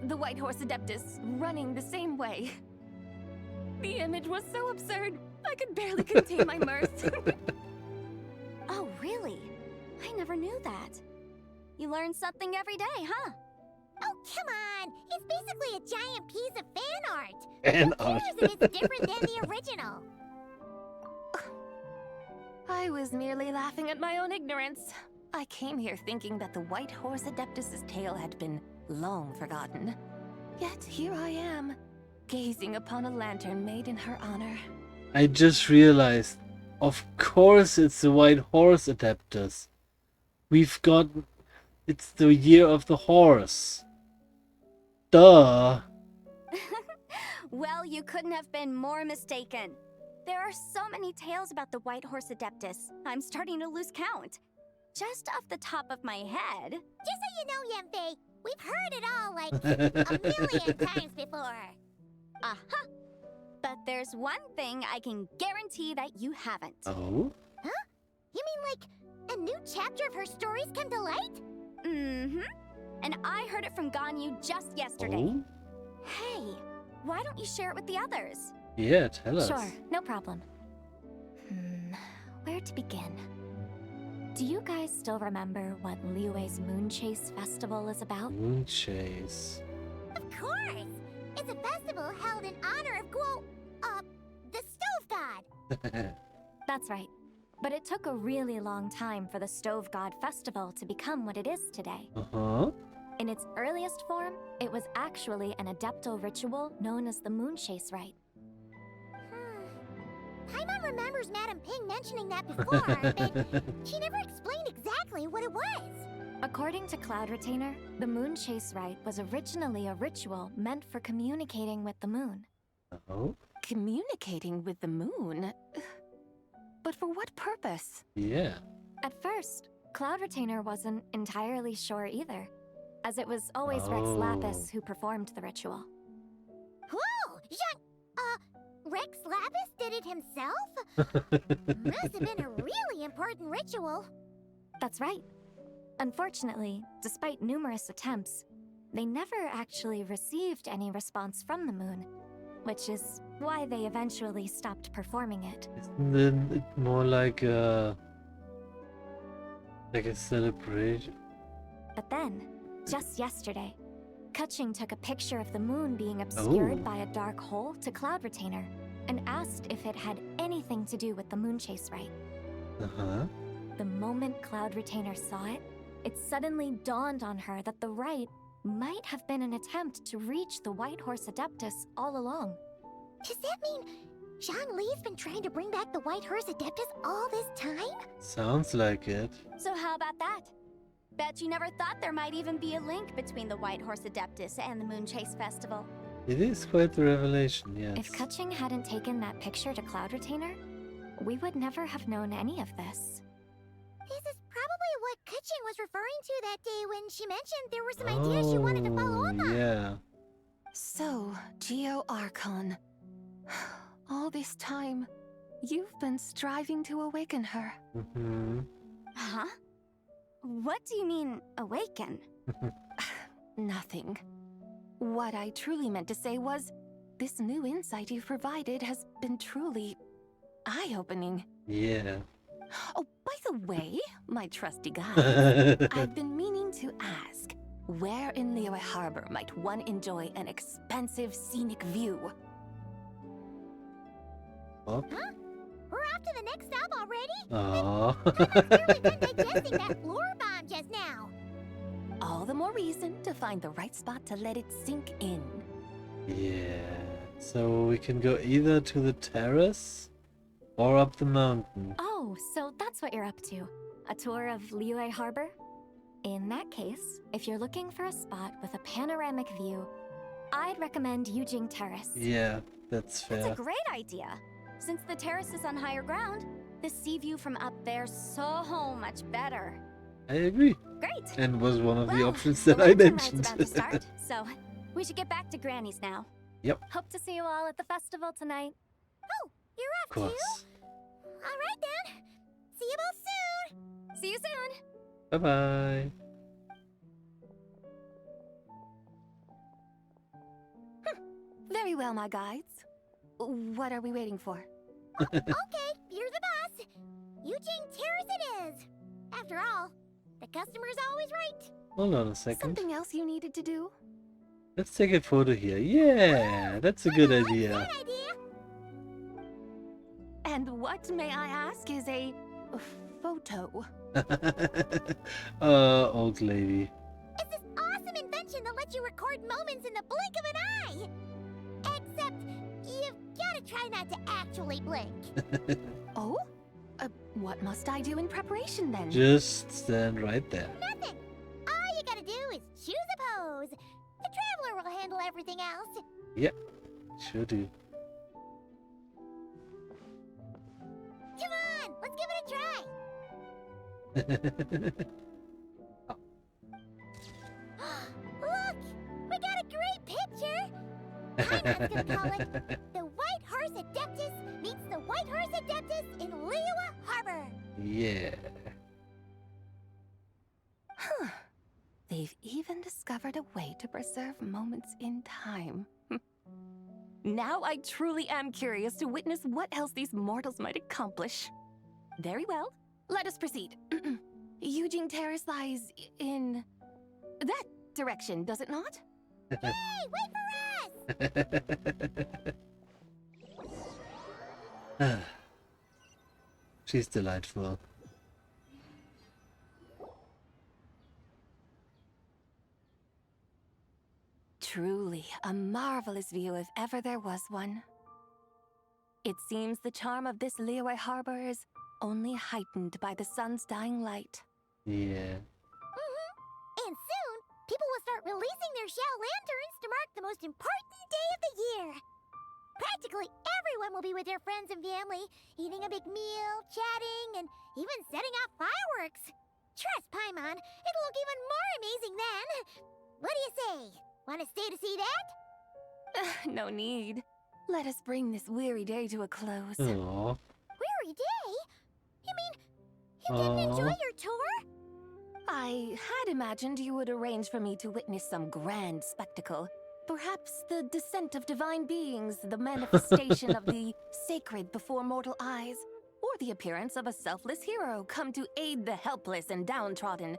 the White Horse Adeptus running the same way. The image was so absurd, I could barely contain my mirth. Oh, really? I never knew that. You learn something every day, huh? Oh, come on! It's basically a giant piece of fan art! Fan Who art. cares if it's different than the original? I was merely laughing at my own ignorance. I came here thinking that the White Horse Adeptus's tale had been long forgotten. Yet here I am, gazing upon a lantern made in her honor. I just realized, of course it's the White Horse Adeptus. We've got... It's the year of the horse. Duh. Well, you couldn't have been more mistaken. There are so many tales about the White Horse Adeptus, I'm starting to lose count. Just off the top of my head... Just so you know, Yenfei, we've heard it all like a million times before. Aha! But there's one thing I can guarantee that you haven't. Oh? Huh? You mean like a new chapter of her stories come to light? Mm-hmm. And I heard it from Ganyu just yesterday. Oh? Hey, why don't you share it with the others? Yeah, tell us. Sure, no problem. Where to begin? Do you guys still remember what Liyue's Moon Chase Festival is about? Moon Chase. Of course! It's a festival held in honor of the Stove God! That's right. But it took a really long time for the Stove God Festival to become what it is today. Uh-huh. In its earliest form, it was actually an adeptal ritual known as the Moon Chase Rite. Paimon remembers Madame Ping mentioning that before, but she never explained exactly what it was. According to Cloud Retainer, the Moon Chase Rite was originally a ritual meant for communicating with the moon. Oh? Communicating with the moon? But for what purpose? Yeah. At first, Cloud Retainer wasn't entirely sure either, as it was always Rex Oh. Lapis who performed the ritual. Whoa! Rex Lapis did it himself? Must have been a really important ritual. That's right. Unfortunately, despite numerous attempts, they never actually received any response from the moon, which is why they eventually stopped performing it. Isn't it more like a celebration? But then, just yesterday, Kutching took a picture of the moon being obscured Oh. by a dark hole to Cloud Retainer and asked if it had anything to do with the Moon Chase Rite. Uh-huh. The moment Cloud Retainer saw it, it suddenly dawned on her that the rite might have been an attempt to reach the White Horse Adeptus all along. Does that mean Zhongli's been trying to bring back the White Horse Adeptus all this time? Sounds like it. So how about that? Bet you never thought there might even be a link between the White Horse Adeptus and the Moon Chase Festival. It is quite the revelation, yes. If Kutching hadn't taken that picture to Cloud Retainer, we would never have known any of this. This is probably what Kutching was referring to that day when she mentioned there were some ideas she wanted to follow up on. Yeah. So, Geo Archon. All this time, you've been striving to awaken her. Mm-hmm. Huh? What do you mean, awaken? Nothing. What I truly meant to say was, this new insight you've provided has been truly eye-opening. Yeah. Oh, by the way, my trusty guide, I've been meaning to ask, where in Liyue Harbor might one enjoy an expansive scenic view? Oh. Huh? We're off to the next stop already? Aww. Clearly been digesting that floor bomb just now. All the more reason to find the right spot to let it sink in. Yeah. So we can go either to the terrace Or up the mountain. Oh, so that's what you're up to. A tour of Liyue Harbor? In that case, if you're looking for a spot with a panoramic view, I'd recommend Yujing Terrace. Yeah, that's fair. That's a great idea. Since the terrace is on higher ground, the sea view from up there's so much better. I agree. Great. And was one of the Well, options the that I lantern ride's mentioned. about to start, so we should get back to Granny's now. Yep. Hope to see you all at the festival tonight. Oh, you're Of off too? course. All right then. See you both soon. See you soon. Bye-bye. Very well, my guides. What are we waiting for? Okay, you're the boss. Eugene Terrace it is. After all, the customer's always right. Hold on a second. Something else you needed to do? Let's take a photo here. Yeah, that's a good idea. Good idea. And what, may I ask, is a photo? Old lady. It's this awesome invention that lets you record moments in the blink of an eye. Except, you've gotta try not to actually blink. Oh? What must I do in preparation then? Just stand right there. Nothing. All you gotta do is choose a pose. The traveler will handle everything else. Yep, sure do. Come on, let's give it a try. Look, we got a great picture. Conrad's gonna call it The White Horse Adeptus meets the White Horse Adeptus in Liyue Harbor. Yeah. Huh. They've even discovered a way to preserve moments in time. Now I truly am curious to witness what else these mortals might accomplish. Very well, let us proceed. Eugene Terrace lies in that direction, does it not? Hey, wait for us! She's delightful. Truly a marvelous view if ever there was one. It seems the charm of this Liyue Harbor is only heightened by the sun's dying light. Yeah. And soon, people will start releasing their shell lanterns to mark the most important day of the year. Practically everyone will be with their friends and family, eating a big meal, chatting, and even setting off fireworks. Trust Paimon, it'll look even more amazing then. What do you say? Want to stay to see that? No need. Let us bring this weary day to a close. Aww. Weary day? You mean you didn't enjoy your tour? I had imagined you would arrange for me to witness some grand spectacle. Perhaps the descent of divine beings, the manifestation of the sacred before mortal eyes, or the appearance of a selfless hero come to aid the helpless and downtrodden.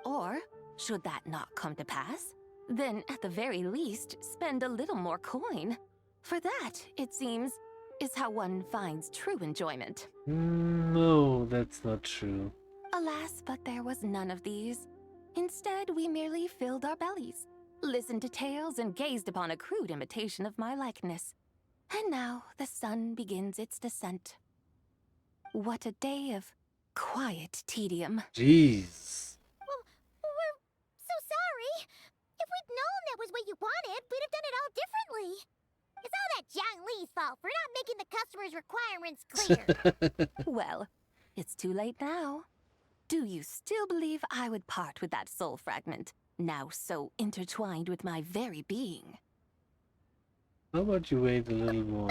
Or, should that not come to pass, then at the very least spend a little more coin. For that, it seems, is how one finds true enjoyment. No, that's not true. Alas, but there was none of these. Instead, we merely filled our bellies, listened to tales, and gazed upon a crude imitation of my likeness. And now the sun begins its descent. What a day of quiet tedium. Jeez. Well, we're so sorry. If we'd known that was what you wanted, we'd have done it all differently. It's all that Jiang Li's fault for not making the customer's requirements clear. Well, it's too late now. Do you still believe I would part with that soul fragment, now so intertwined with my very being? How about you wait a little more?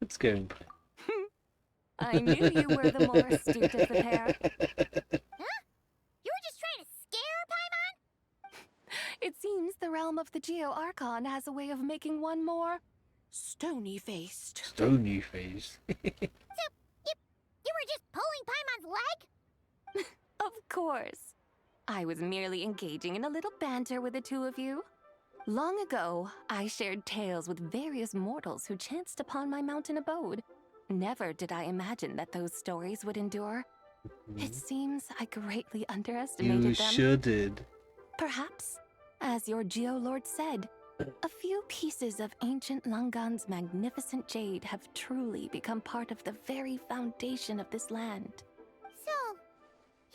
Good scaring play. I knew you were the more astute of the pair. Huh? You were just trying to scare Paimon? It seems the realm of the Geo-Archon has a way of making one more stony-faced. Stony face. You were just pulling Paimon's leg? Of course. I was merely engaging in a little banter with the two of you. Long ago, I shared tales with various mortals who chanced upon my mountain abode. Never did I imagine that those stories would endure. It seems I greatly underestimated You them. sure did. Perhaps, as your Geolord said, A few pieces of ancient Langan's magnificent jade have truly become part of the very foundation of this land. So,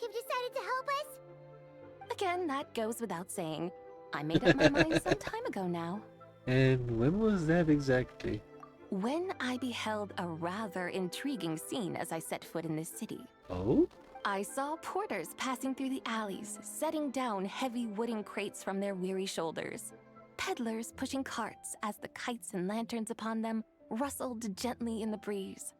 you've decided to help us? Again, that goes without saying. I made up my mind some time ago now. And when was that exactly? When I beheld a rather intriguing scene as I set foot in this city. Oh? I saw porters passing through the alleys, setting down heavy wooden crates from their weary shoulders. Peddlers pushing carts as the kites and lanterns upon them rustled gently in the breeze.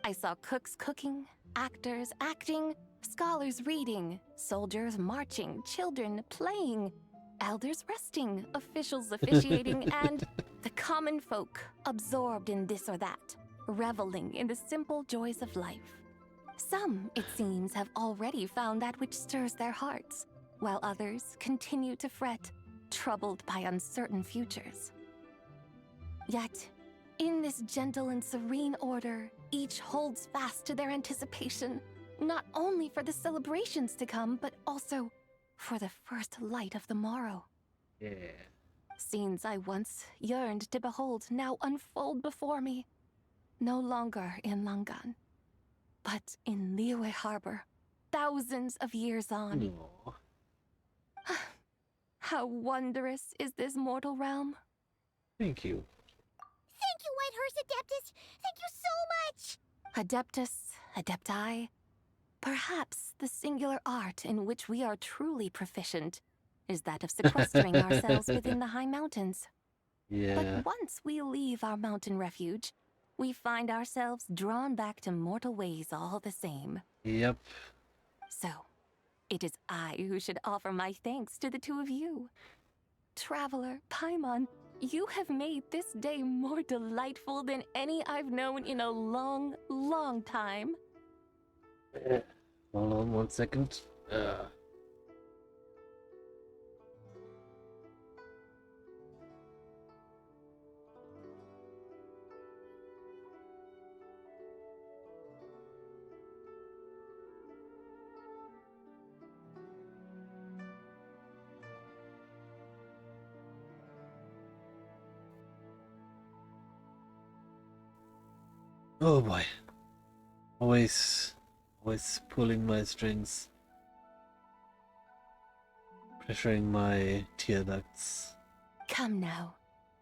I saw cooks cooking, actors acting, scholars reading, soldiers marching, children playing, elders resting, officials officiating, and the common folk absorbed in this or that, reveling in the simple joys of life. Some, it seems, have already found that which stirs their hearts, while others continue to fret, troubled by uncertain futures. Yet, in this gentle and serene order, each holds fast to their anticipation, not only for the celebrations to come, but also for the first light of the morrow. Yeah. Scenes I once yearned to behold now unfold before me, no longer in Langan, but in Liyue Harbor, thousands of years on. Aw. How wondrous is this mortal realm? Thank you. Thank you, Whitehurst Adeptus! Thank you so much! Adeptus, Adepti, perhaps the singular art in which we are truly proficient is that of sequestering ourselves within the high mountains. Yeah. But once we leave our mountain refuge, we find ourselves drawn back to mortal ways all the same. Yep. So, it is I who should offer my thanks to the two of you. Traveler, Paimon, you have made this day more delightful than any I've known in a long, long time. Hold on 1 second. Oh boy. Always pulling my strings. Pressuring my tear ducts. Come now,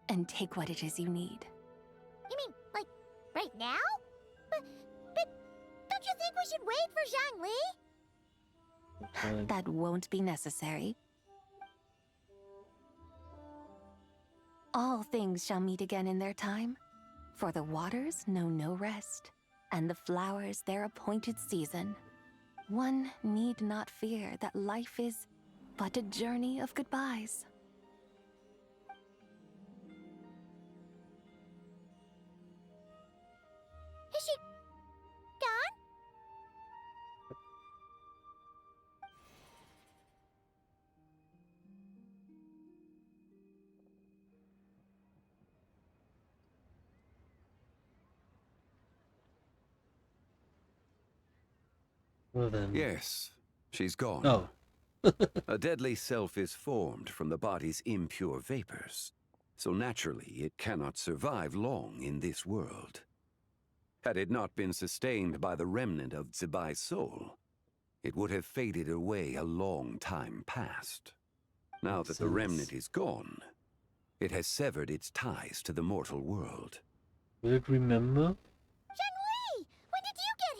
and take what it is you need. You mean, like, right now? But don't you think we should wait for Zhangli? That won't be necessary. All things shall meet again in their time, for the waters know no rest, and the flowers their appointed season. One need not fear that life is but a journey of goodbyes. Is she gone? Well then. Yes, she's gone. Oh. A deadly self is formed from the body's impure vapors, so naturally it cannot survive long in this world. Had it not been sustained by the remnant of Zibai's soul, it would have faded away a long time past. Now that the remnant is gone, it has severed its ties to the mortal world. Will it remember? Zhangli! When did you get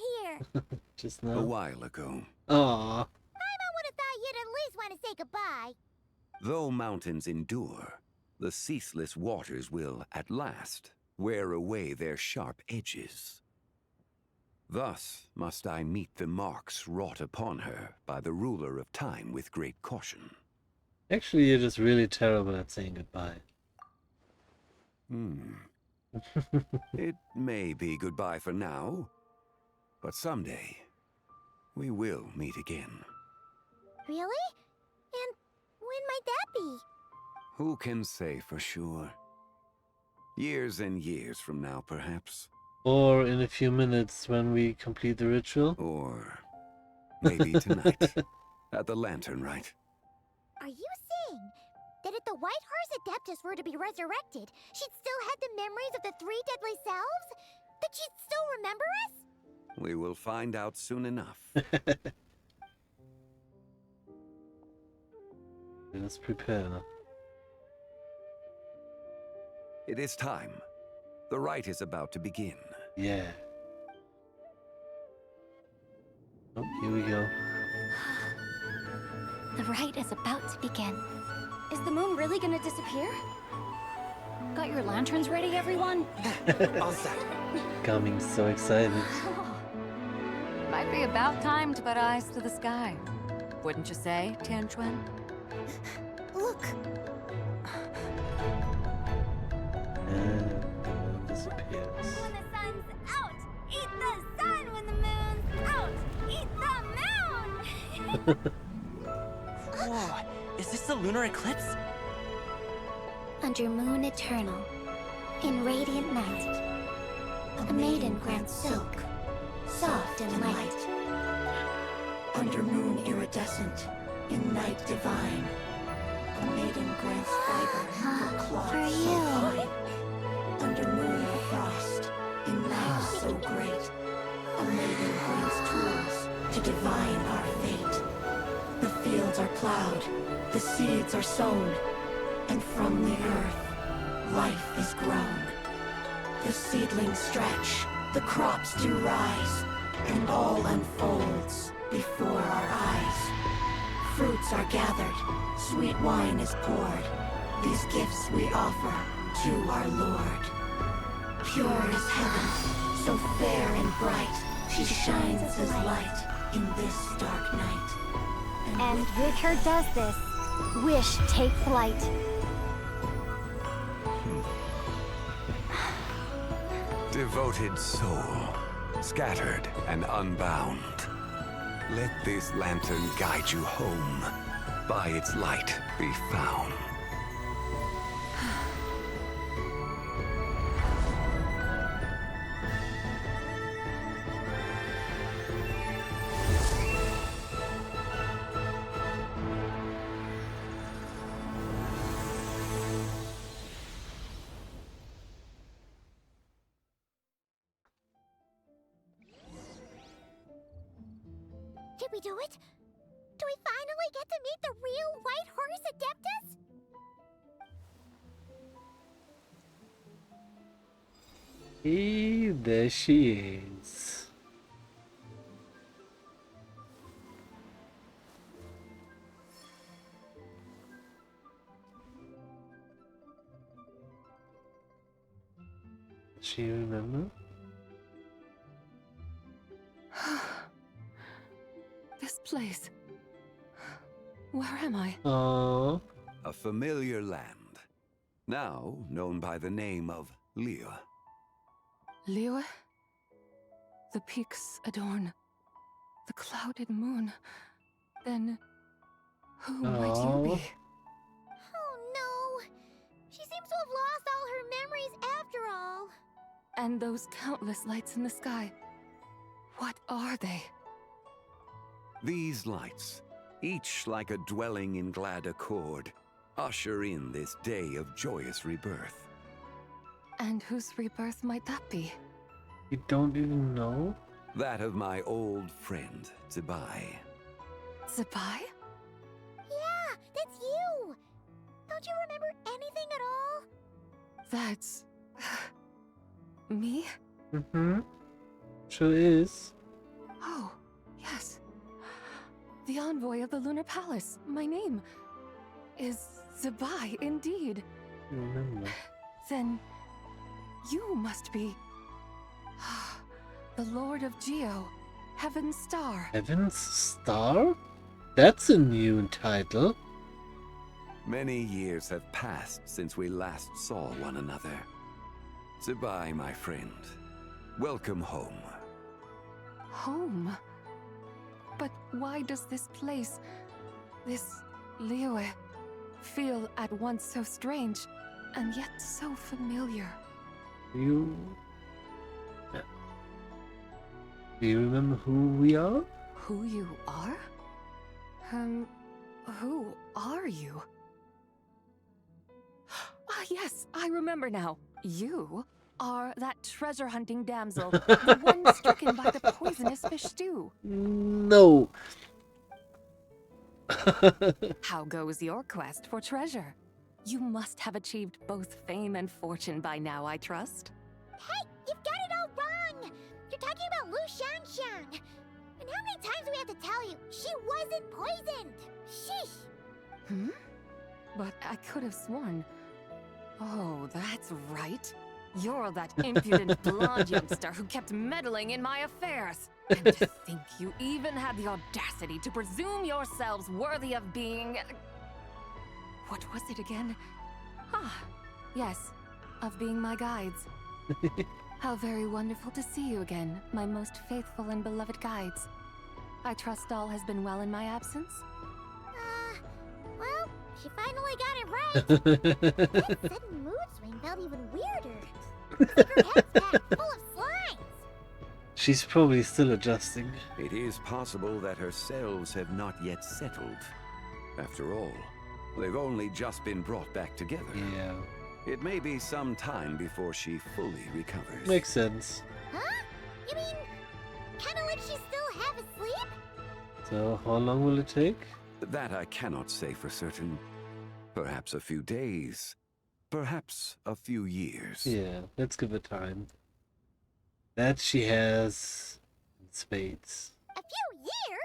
here? Just A now. while ago. Aww. Paimon would have thought you'd at least want to say goodbye. Though mountains endure, the ceaseless waters will, at last, wear away their sharp edges. Thus must I meet the marks wrought upon her by the ruler of time with great caution. Actually, you're just really terrible at saying goodbye. It may be goodbye for now, but someday we will meet again. Really? And when might that be? Who can say for sure? Years and years from now, perhaps. Or in a few minutes when we complete the ritual. Or maybe tonight at the lantern rite. Are you saying that that if the White Horse Adeptus were to be resurrected, she'd still have the memories of the three deadly selves? That she'd still remember us? We will find out soon enough. Let's prepare. It is time. The rite is about to begin. Yeah. Oh, here we go. The rite is about to begin. Is the moon really gonna disappear? Got your lanterns ready, everyone? All set. Coming so excited. Might be about time to put eyes to the sky. Wouldn't you say, Tianchuan? Look, And the moon disappears. When the sun's out, eat the sun. When the moon's out, eat the moon. Whoa, is this the lunar eclipse? Under moon eternal, in radiant night, a maiden grants silk, soft and light. Under moon iridescent, in night divine, a maiden grants fiber for cloth For so you. fine. Under moon of frost, in night so great, a maiden grants tools to divine our fate. The fields are plowed, the seeds are sown, and from the earth, life is grown. The seedlings stretch, the crops do rise, and all unfolds before our eyes. Fruits are gathered, sweet wine is poured. These gifts we offer to our Lord. Pure is heaven, so fair and bright, she shines as light in this dark night. And with her does this, wish take flight. Devoted soul, scattered and unbound. Let this lantern guide you home. By its light be found. did we do it? Do we finally get to meet the real White Horse Adeptus? Hey, there she is. Does she remember? This place. Where am I? Oh, A familiar land, now known by the name of Liyue. Liyue? The peaks adorn the clouded moon. Then who might you be? Oh no! She seems to have lost all her memories after all. And those countless lights in the sky. What are they? These lights, each like a dwelling in glad accord, usher in this day of joyous rebirth. And whose rebirth might that be? you don't even know? That of my old friend, Zibai. Zibai? Yeah, that's you! Don't you remember anything at all? That's... me? Mm-hmm. Sure is. Oh, yes. The envoy of the Lunar Palace. My name is Zibai, indeed. You remember. Then you must be the Lord of Geo, Heaven's Star. Heaven's Star? That's a new title. Many years have passed since we last saw one another. Zibai, my friend. Welcome home. Home? But why does this place, this Liyue, feel at once so strange and yet so familiar? You... Do you remember who we are? Who you are? Who are you? Yes, I remember now. You are that treasure-hunting damsel, the one stricken by the poisonous fish stew. No. How goes your quest for treasure? You must have achieved both fame and fortune by now, I trust. Hey, you've got it all wrong! You're talking about Lu Shanshan. And how many times do we have to tell you? She wasn't poisoned! Sheesh! Hmm? But I could have sworn... Oh, that's right. You're that impudent blonde youngster who kept meddling in my affairs. And to think you even had the audacity to presume yourselves worthy of being... What was it again? Ah, yes, of being my guides. How very wonderful to see you again, my most faithful and beloved guides. I trust all has been well in my absence? Well, she finally got it right. That sudden mood swing felt even weirder. It's like her head's packed full of slimes. She's probably still adjusting. It is possible that her cells have not yet settled. After all, they've only just been brought back together. Yeah. It may be some time before she fully recovers. Makes sense. Huh? You mean, kinda like she's still half asleep? So, how long will it take? That I cannot say for certain. Perhaps a few days. Perhaps a few years. Yeah, let's give it time. That she has in spades. A few years?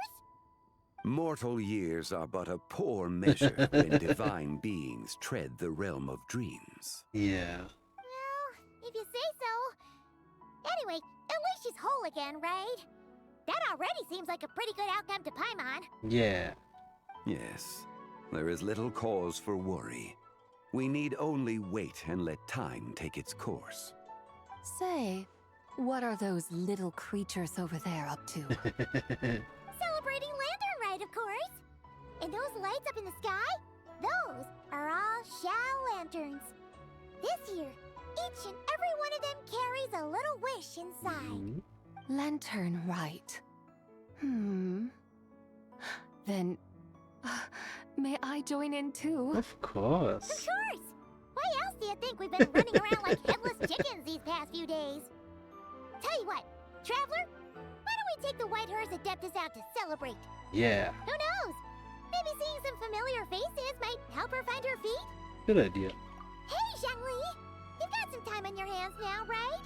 Mortal years are but a poor measure when divine beings tread the realm of dreams. Yeah. Well, if you say so. Anyway, at least she's whole again, right? That already seems like a pretty good outcome to Paimon. Yeah. Yes, there is little cause for worry. We need only wait and let time take its course. Say, what are those little creatures over there up to? Celebrating Lantern Rite, of course. And those lights up in the sky? Those are all Shao lanterns. This year, each and every one of them carries a little wish inside. Lantern Rite. Then, may I join in too? Of course. Of course! Why else do you think we've been running around like headless chickens these past few days? Tell you what, Traveler, why don't we take the White Horse Adeptus out to celebrate? Yeah. Who knows? Maybe seeing some familiar faces might help her find her feet? Good idea. Hey, Zhangli! You've got some time on your hands now, right?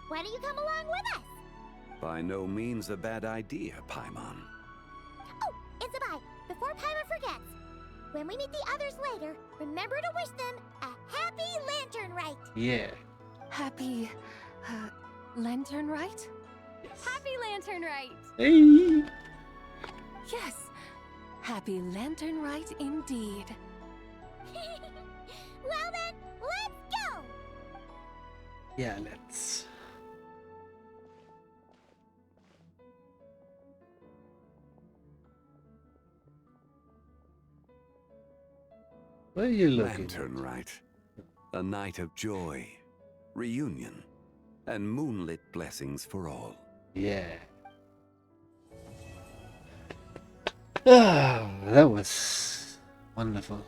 Why don't you come along with us? By no means a bad idea, Paimon. Oh, and Zabai, before Paimon forgets, when we meet the others later, remember to wish them a happy Lantern Rite. Yeah. Happy, Lantern Rite? Yes. Happy Lantern Rite! Hey! Yes, Happy Lantern Rite indeed. Well then, let's go! Yeah, let's. What are you looking Lantern Rite. A night of joy, reunion, and moonlit blessings for all. Yeah. Ah, that was wonderful.